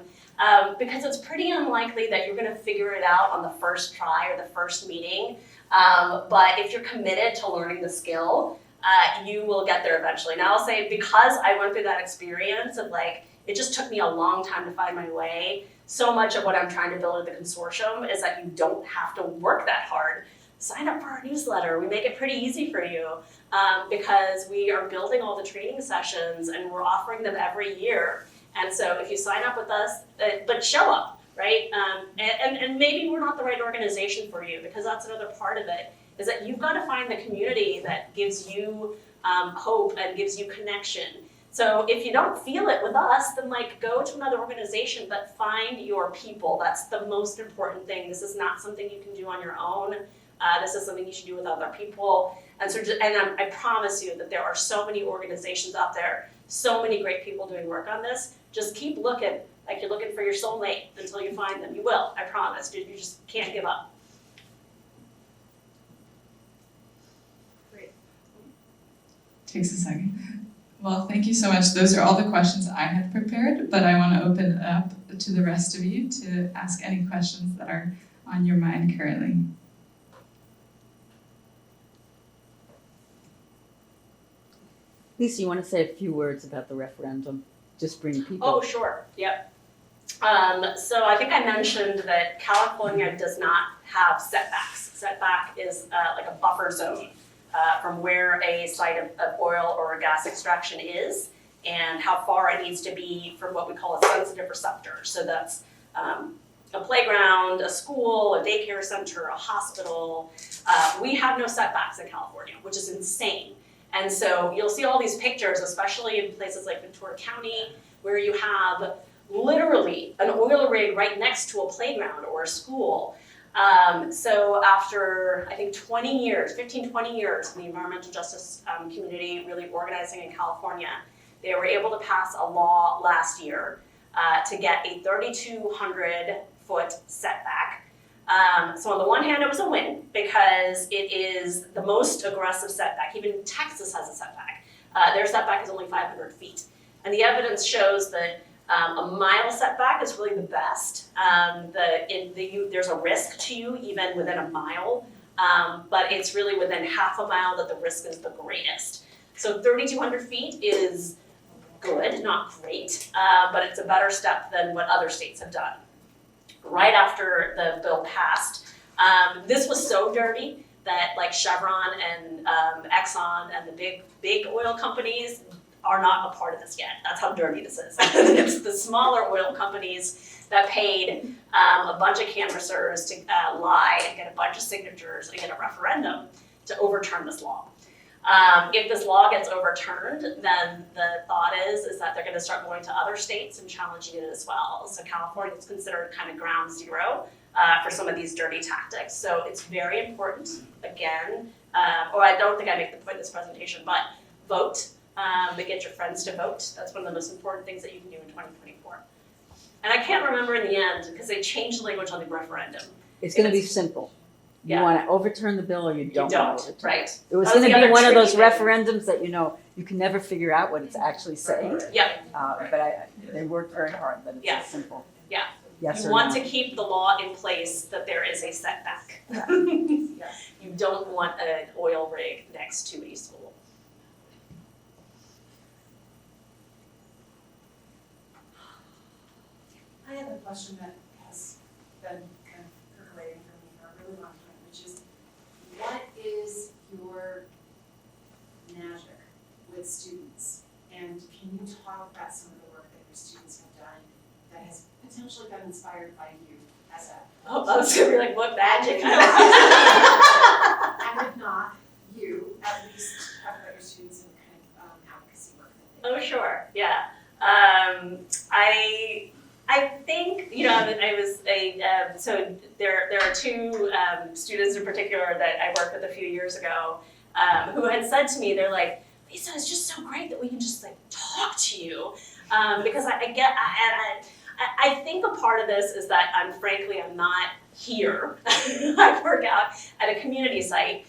[SPEAKER 1] Because it's pretty unlikely that you're gonna figure it out on the first try or the first meeting. But if you're committed to learning the skill, you will get there eventually. Now I'll say, because I went through that experience of like, it just took me a long time to find my way. So much of what I'm trying to build at the consortium is that you don't have to work that hard. Sign up for our newsletter. We make it pretty easy for you because we are building all the training sessions and we're offering them every year. And so if you sign up with us, but show up, right? And maybe we're not the right organization for you, because that's another part of it, is that you've got to find the community that gives you hope and gives you connection. So if you don't feel it with us, then like go to another organization, but find your people. That's the most important thing. This is not something you can do on your own. This is something you should do with other people. And so, I promise you that there are so many organizations out there, so many great people doing work on this. Just keep looking, like you're looking for your soulmate until you find them. You will, I promise. You just can't give up. Great.
[SPEAKER 13] Takes a second. Well, thank you so much. Those are all the questions I had prepared, but I want to open it up to the rest of you to ask any questions that are on your mind currently.
[SPEAKER 14] Lisa, you want to say a few words about the referendum? Just bring people.
[SPEAKER 1] Oh, sure. Yep. So I think I mentioned that California does not have setbacks. Setback is like a buffer zone from where a site of oil or gas extraction is and how far it needs to be from what we call a sensitive receptor. So that's a playground, a school, a daycare center, a hospital. We have no setbacks in California, which is insane. And so you'll see all these pictures, especially in places like Ventura County, where you have literally an oil rig right next to a playground or a school. So after, I think 20 years, 15, 20 years in the environmental justice community really organizing in California, they were able to pass a law last year to get a 3,200-foot setback. So on the one hand, it was a win because it is the most aggressive setback. Even Texas has a setback. Their setback is only 500 feet. And the evidence shows that a mile setback is really the best. There's a risk to you even within a mile, but it's really within half a mile that the risk is the greatest. So 3,200 feet is good, not great, but it's a better step than what other states have done. Right after the bill passed, this was so dirty that like Chevron and Exxon and the big oil companies are not a part of this yet. That's how dirty this is. It's the smaller oil companies that paid a bunch of canvassers to lie and get a bunch of signatures and get a referendum to overturn this law. If this law gets overturned, then the thought is that they're going to start going to other states and challenging it as well. So California is considered kind of ground zero for some of these dirty tactics. So it's very important, again, or I don't think I make the point in this presentation, but vote. Get your friends to vote. That's one of the most important things that you can do in 2024. And I can't remember in the end because they changed the language on the referendum.
[SPEAKER 14] It's going to be simple. You want to overturn the bill or you don't want to overturn it.
[SPEAKER 1] Right.
[SPEAKER 14] It was going to be one of those referendums that, you can never figure out what it's actually saying.
[SPEAKER 1] Yeah.
[SPEAKER 14] But they worked very hard, but it's simple.
[SPEAKER 1] Yeah.
[SPEAKER 14] Yes
[SPEAKER 1] you
[SPEAKER 14] or
[SPEAKER 1] want
[SPEAKER 14] no.
[SPEAKER 1] to keep the law in place that there is a setback.
[SPEAKER 14] Yeah.
[SPEAKER 1] You don't want an oil rig next to a school.
[SPEAKER 15] I have a question that has been kind of percolating for me for a really long time, which is, what is your measure with students? And can you talk about some of the work that your students have done that has potentially been inspired by you as a...
[SPEAKER 1] Oh, I was gonna be like, what magic?
[SPEAKER 15] And if not, you at least talk about your students and kind of advocacy work that they do.
[SPEAKER 1] Oh, sure, yeah. I think think, so there are two students in particular that I worked with a few years ago who had said to me, they're like, Lisa, it's just so great that we can just like talk to you, because I think a part of this is that I'm not here. I work out at a community site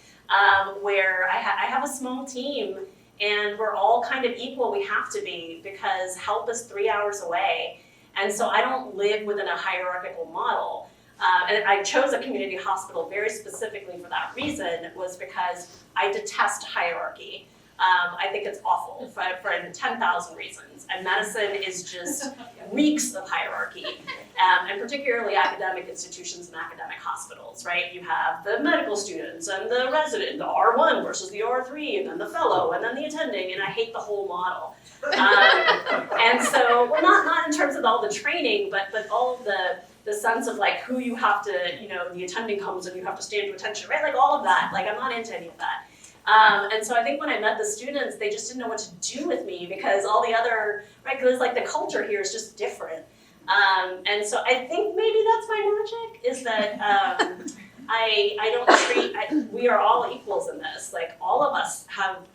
[SPEAKER 1] where I have a small team, and we're all kind of equal. We have to be, because help is 3 hours away. And so I don't live within a hierarchical model. And I chose a community hospital very specifically for that reason, was because I detest hierarchy. I think it's awful for 10,000 reasons. And medicine is just reeks of hierarchy, and particularly academic institutions and academic hospitals, right? You have the medical students and the resident, the R1 versus the R3, and then the fellow, and then the attending, and I hate the whole model. And so, well, not in terms of all the training, but all of the sense of like who you have to, the attending comes and you have to stand to attention, right? Like all of that, like I'm not into any of that. And so I think when I met the students, they just didn't know what to do with me, because all the other, right, because like the culture here is just different. And so I think maybe that's my magic, is that I don't treat, we are all equals in this. Like all of us have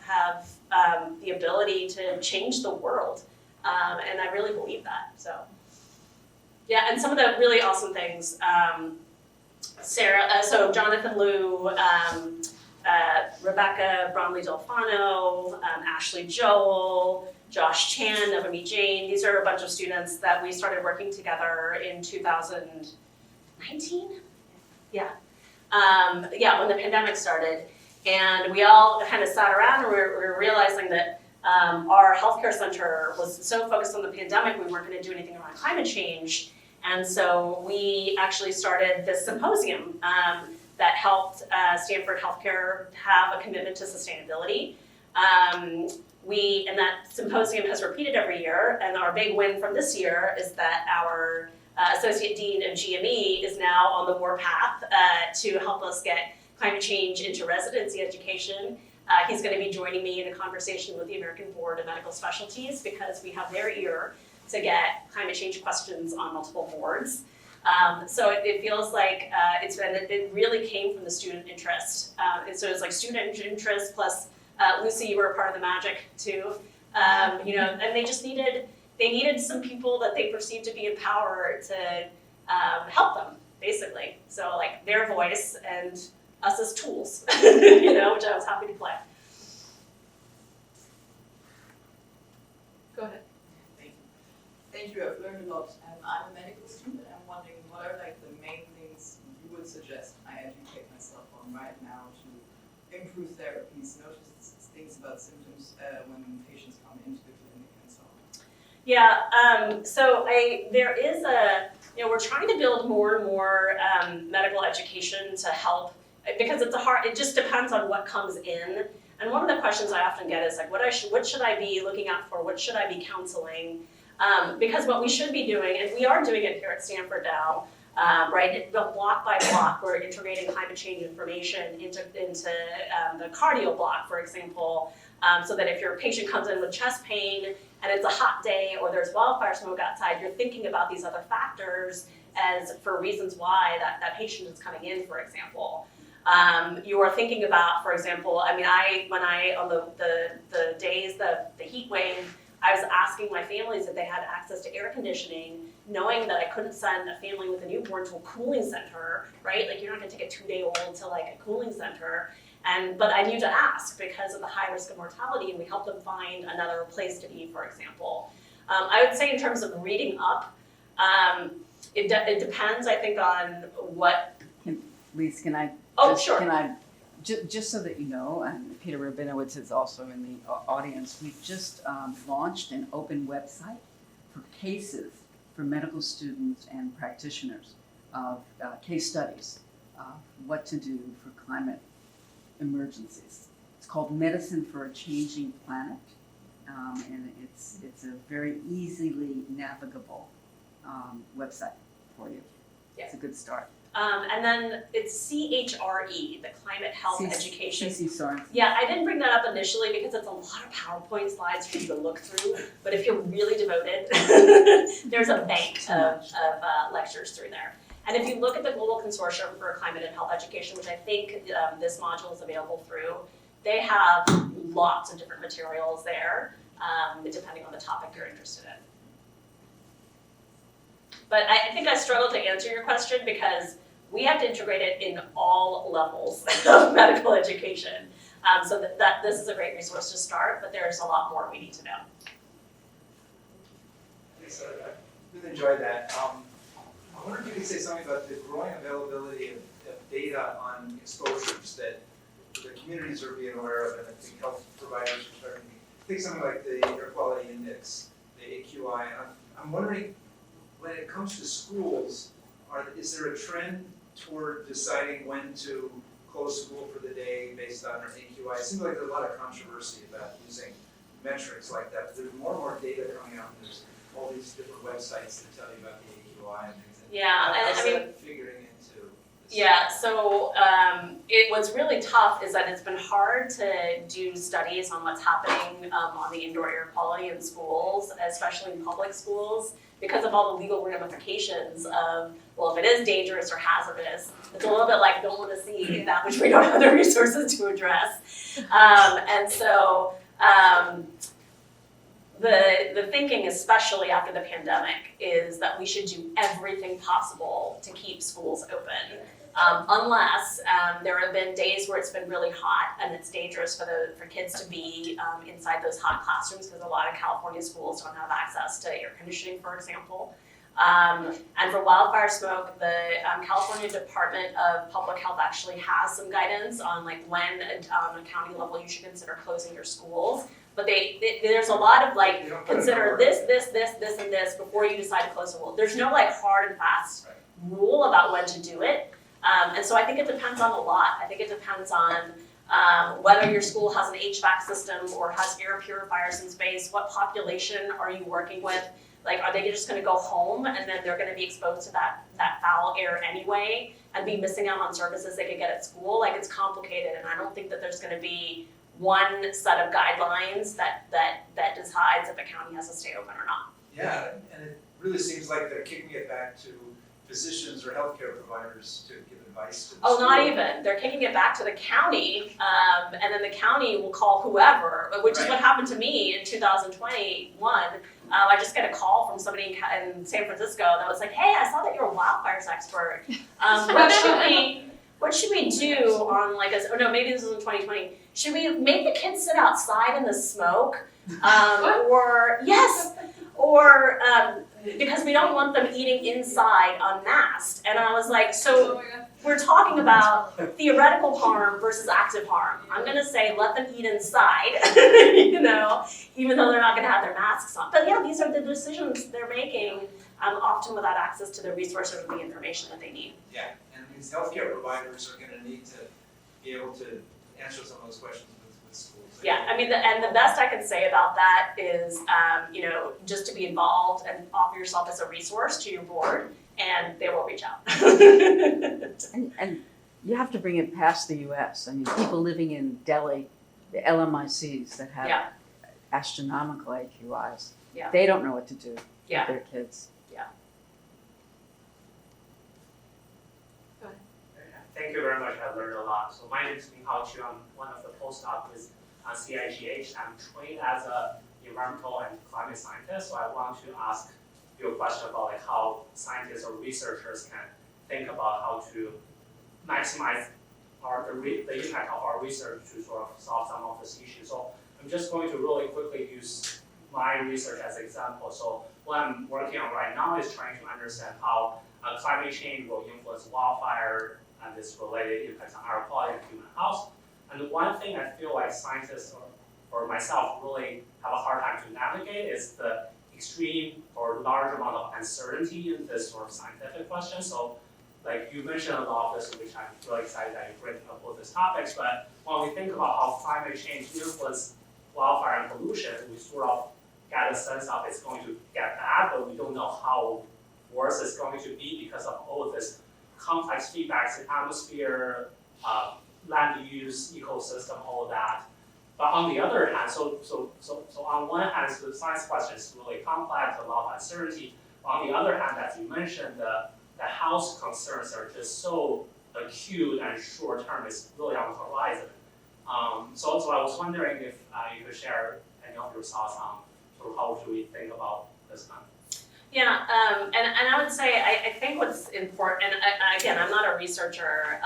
[SPEAKER 1] the ability to change the world. And I really believe that, so. Yeah, and some of the really awesome things, so Jonathan Liu, Rebecca Bromley Delfano, Ashley Joel, Josh Chan, Navami Jane. These are a bunch of students that we started working together in 2019? Yeah. When the pandemic started. And we all kind of sat around and we were realizing that our healthcare center was so focused on the pandemic, we weren't going to do anything around climate change. And so we actually started this symposium that helped Stanford Healthcare have a commitment to sustainability. And that symposium has repeated every year, and our big win from this year is that our Associate Dean of GME is now on the warpath to help us get climate change into residency education. He's going to be joining me in a conversation with the American Board of Medical Specialties, because we have their ear to get climate change questions on multiple boards. So it feels like it really came from the student interest. And so it's like student interest plus Lucy, you were a part of the magic too. And they just needed some people that they perceived to be in power to help them, basically. So like their voice and us as tools, which I was happy to play. Go ahead.
[SPEAKER 16] Thank you, I've learned a lot. I'm a medical student, and I'm wondering what are like the main things you would suggest I educate myself on right now to improve therapies, notice things about symptoms when patients come into the clinic and so on.
[SPEAKER 1] Yeah, there is we're trying to build more and more medical education to help, because it just depends on what comes in. And one of the questions I often get is like, what should I be looking out for? What should I be counseling? Because what we should be doing, and we are doing it here at Stanford now, right? Block by block, we're integrating climate change information into the cardio block, for example, so that if your patient comes in with chest pain and it's a hot day or there's wildfire smoke outside, you're thinking about these other factors as for reasons why that patient is coming in, for example. You are thinking about, for example, on the days, the heat wave, I was asking my families if they had access to air conditioning, knowing that I couldn't send a family with a newborn to a cooling center, right? Like you're not gonna take a 2-day-old to like a cooling center. But I knew to ask because of the high risk of mortality, and we helped them find another place to be, for example. I would say in terms of reading up, it depends, I think, on what.
[SPEAKER 14] Lise, can I?
[SPEAKER 1] Oh, sure.
[SPEAKER 14] Can I? Just so that you know, and Peter Rabinowitz is also in the audience, we've just launched an open website for cases for medical students and practitioners of case studies of what to do for climate emergencies. It's called Medicine for a Changing Planet, and it's a very easily navigable website for you.
[SPEAKER 1] Yeah.
[SPEAKER 14] It's a good start.
[SPEAKER 1] And then it's CHRE, the Climate Health Education.
[SPEAKER 14] sorry.
[SPEAKER 1] Yeah, I didn't bring that up initially because it's a lot of PowerPoint slides for you to look through, but if you're really devoted, there's a bank of lectures through there. And if you look at the Global Consortium for Climate and Health Education, which I think this module is available through, they have lots of different materials there, depending on the topic you're interested in. But I think I struggled to answer your question because we have to integrate it in all levels of medical education. So that this is a great resource to start, but there's a lot more we need to know.
[SPEAKER 17] Thanks, I really enjoyed that. I wonder if you could say something about the growing availability of data on exposures that the communities are being aware of, and I think health providers are starting to think something like the Air Quality Index, the AQI. And I'm wondering, when it comes to schools, is there a trend toward deciding when to close school for the day based on our AQI? It seems like there's a lot of controversy about using metrics like that, but there's more and more data coming out, and there's all these different websites that tell you about the AQI and things.
[SPEAKER 1] Yeah, and
[SPEAKER 17] how's
[SPEAKER 1] I mean,
[SPEAKER 17] that figuring into this?
[SPEAKER 1] yeah, so what's really tough is that it's been hard to do studies on what's happening on the indoor air quality in schools, especially in public schools, because of all the legal ramifications of, well, if it is dangerous or hazardous, it's a little bit like don't want to see that which we don't have the resources to address. And so the thinking, especially after the pandemic, is that we should do everything possible to keep schools open. Unless there have been days where it's been really hot and it's dangerous for kids to be inside those hot classrooms, because a lot of California schools don't have access to air conditioning, for example. And for wildfire smoke, the California Department of Public Health actually has some guidance on like when on a county level you should consider closing your schools. But there's a lot of like, consider this, and this before you decide to close a school. There's no like hard and fast rule about when to do it. And so I think it depends on a lot. I think it depends on whether your school has an HVAC system or has air purifiers in space. What population are you working with? Like, are they just gonna go home and then they're gonna be exposed to that foul air anyway and be missing out on services they could get at school? Like, it's complicated, and I don't think that there's gonna be one set of guidelines that decides if a county has to stay open or not.
[SPEAKER 17] Yeah, and it really seems like they're kicking it back to physicians or healthcare providers to give advice to the
[SPEAKER 1] Oh, not
[SPEAKER 17] school.
[SPEAKER 1] even. They're kicking it back to the county, and then the county will call whoever, which is what happened to me in 2021. I just got a call from somebody in San Francisco that was like, "Hey, I saw that you're a wildfires expert. What should we do on like a? Oh no, maybe this was in 2020. Should we make the kids sit outside in the smoke, or because we don't want them eating inside unmasked?" And I was like, so we're talking about theoretical harm versus active harm. I'm gonna say let them eat inside, you know, even though they're not gonna have their masks on. But yeah, these are the decisions they're making, often without access to the resources or the information that they need.
[SPEAKER 17] Yeah, and these healthcare providers are gonna need to be able to answer some of those questions with schools.
[SPEAKER 1] Yeah, I mean, the best I can say about that is, you know, just to be involved and offer yourself as a resource to your board, and they will reach out.
[SPEAKER 14] And you have to bring it past the US. I mean, people living in Delhi, the LMICs that have astronomical AQIs, they don't know what to do with their kids.
[SPEAKER 18] Thank you very much. I learned a lot. So my name is Minhao Chu. I'm one of the postdocs with CIGH. I'm trained as an environmental and climate scientist. So I want to ask you a question about like how scientists or researchers can think about how to maximize the impact of our research to sort of solve some of these issues. So I'm just going to really quickly use my research as an example. So what I'm working on right now is trying to understand how climate change will influence wildfire and its related impacts on air quality and human health. And one thing I feel like scientists or myself really have a hard time to navigate is the extreme or large amount of uncertainty in this sort of scientific question. So like you mentioned a lot of this, which I'm really excited that you bring up both these topics, but when we think about how climate change influences wildfire and pollution, we sort of get a sense of it's going to get bad, but we don't know how worse it's going to be because of all of this complex feedbacks in atmosphere, land use, ecosystem, all of that. But on the other hand, so on one hand, the science question is really complex, a lot of uncertainty. On the other hand, as you mentioned, the health concerns are just so acute and short term, it's really on the horizon. So I was wondering if you could share any of your thoughts on sort of how should we think about this one.
[SPEAKER 1] Yeah, and I would say I think what's important, and again, I'm not a researcher.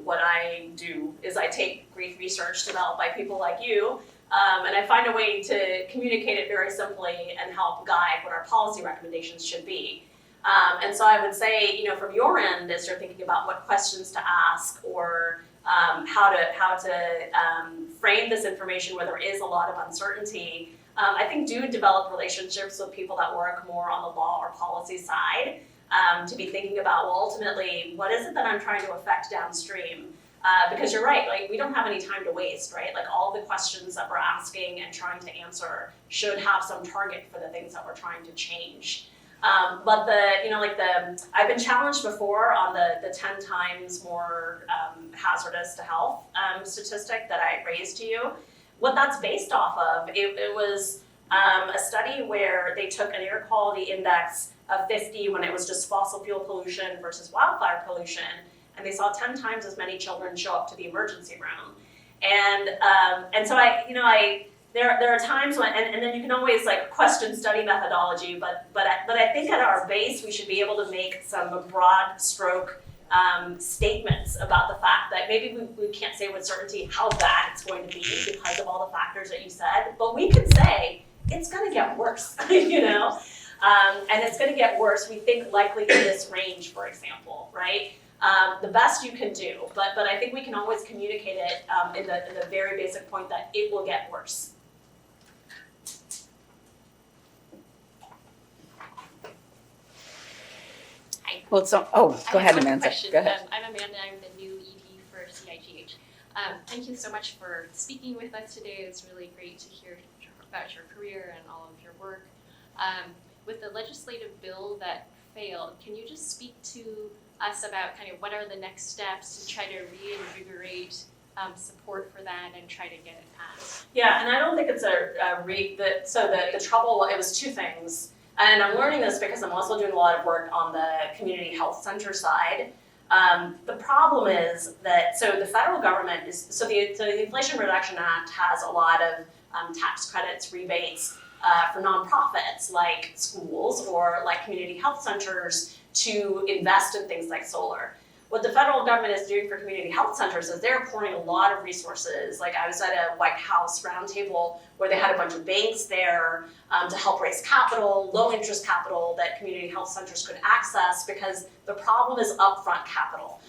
[SPEAKER 1] What I do is I take great research developed by people like you, and I find a way to communicate it very simply and help guide what our policy recommendations should be. And so I would say, from your end, as you're thinking about what questions to ask or how to frame this information where there is a lot of uncertainty, I think do develop relationships with people that work more on the law or policy side, to be thinking about, well, ultimately, what is it that I'm trying to affect downstream? Because you're right, like we don't have any time to waste, right? Like all the questions that we're asking and trying to answer should have some target for the things that we're trying to change. But I've been challenged before on the 10 times more hazardous to health statistic that I raised to you. What that's based off of, it was a study where they took an air quality index of 50 when it was just fossil fuel pollution versus wildfire pollution, and they saw 10 times as many children show up to the emergency room. And so there are times when, and then you can always question study methodology, but I think at our base we should be able to make some broad stroke statements about the fact that maybe we can't say with certainty how bad it's going to be because of all the factors that you said, but we can say it's going to get worse, and it's going to get worse, we think likely in this range, for example, right? The best you can do, but I think we can always communicate it in the very basic point that it will get worse.
[SPEAKER 14] Well, go ahead, Amanda. Go ahead.
[SPEAKER 19] I'm Amanda. I'm the new ED for CIGH. Thank you so much for speaking with us today. It's really great to hear about your career and all of your work. With the legislative bill that failed, can you just speak to us about kind of what are the next steps to try to reinvigorate support for that and try to get it passed?
[SPEAKER 1] Yeah, and I don't think it's the trouble, it was two things. And I'm learning this because I'm also doing a lot of work on the community health center side. The problem is that, the federal government the Inflation Reduction Act has a lot of tax credits, rebates for nonprofits like schools or like community health centers to invest in things like solar. What the federal government is doing for community health centers is they're pouring a lot of resources. Like I was at a White House roundtable where they had a bunch of banks there to help raise capital, low interest capital that community health centers could access, because the problem is upfront capital.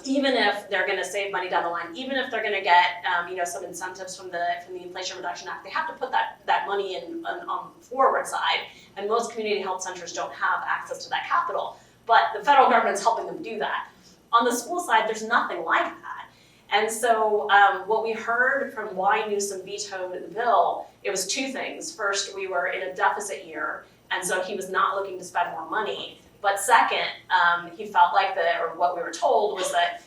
[SPEAKER 1] Even if they're going to save money down the line, even if they're going to get some incentives from the Inflation Reduction Act, they have to put that money in on the forward side, and most community health centers don't have access to that capital. But the federal government's helping them do that. On the school side, there's nothing like that. And so what we heard from why Newsom vetoed the bill, it was two things. First, we were in a deficit year, and so he was not looking to spend more money. But second, he felt like what we were told was that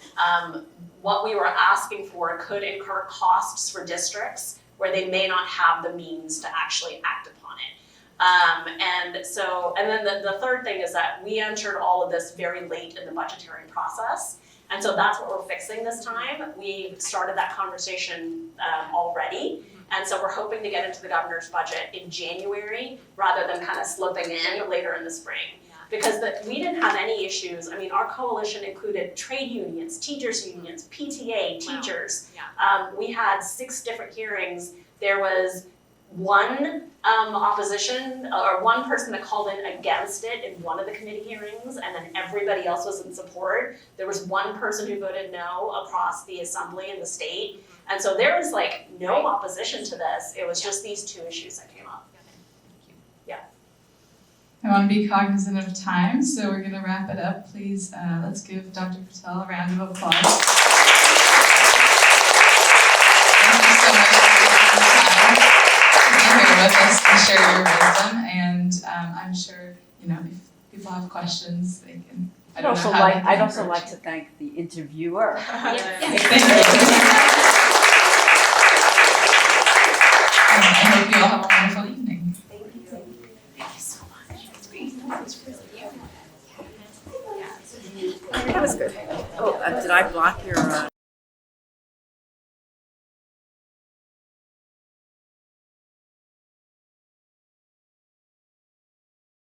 [SPEAKER 1] what we were asking for could incur costs for districts where they may not have the means to actually act upon it. And then the third thing is that we entered all of this very late in the budgetary process. And so that's what we're fixing this time. We started that conversation already. And so we're hoping to get into the governor's budget in January rather than kind of slipping in later in the spring. Because we didn't have any issues. I mean, our coalition included trade unions, teachers unions, PTA, teachers. We had 6 different hearings. There was one opposition or one person that called in against it in one of the committee hearings, and then everybody else was in support. There was one person who voted no across the assembly and the state. And so there was no opposition to this. It was just these 2 issues that came up. Yeah.
[SPEAKER 13] I want to be cognizant of time, so we're going to wrap it up. Please, let's give Dr. Patel a round of applause. Thank you so much for taking the time to be here with us to share your wisdom. And I'm sure, if people have questions, they can.
[SPEAKER 2] I don't
[SPEAKER 14] also like to thank the interviewer.
[SPEAKER 19] Yeah.
[SPEAKER 13] Thank you.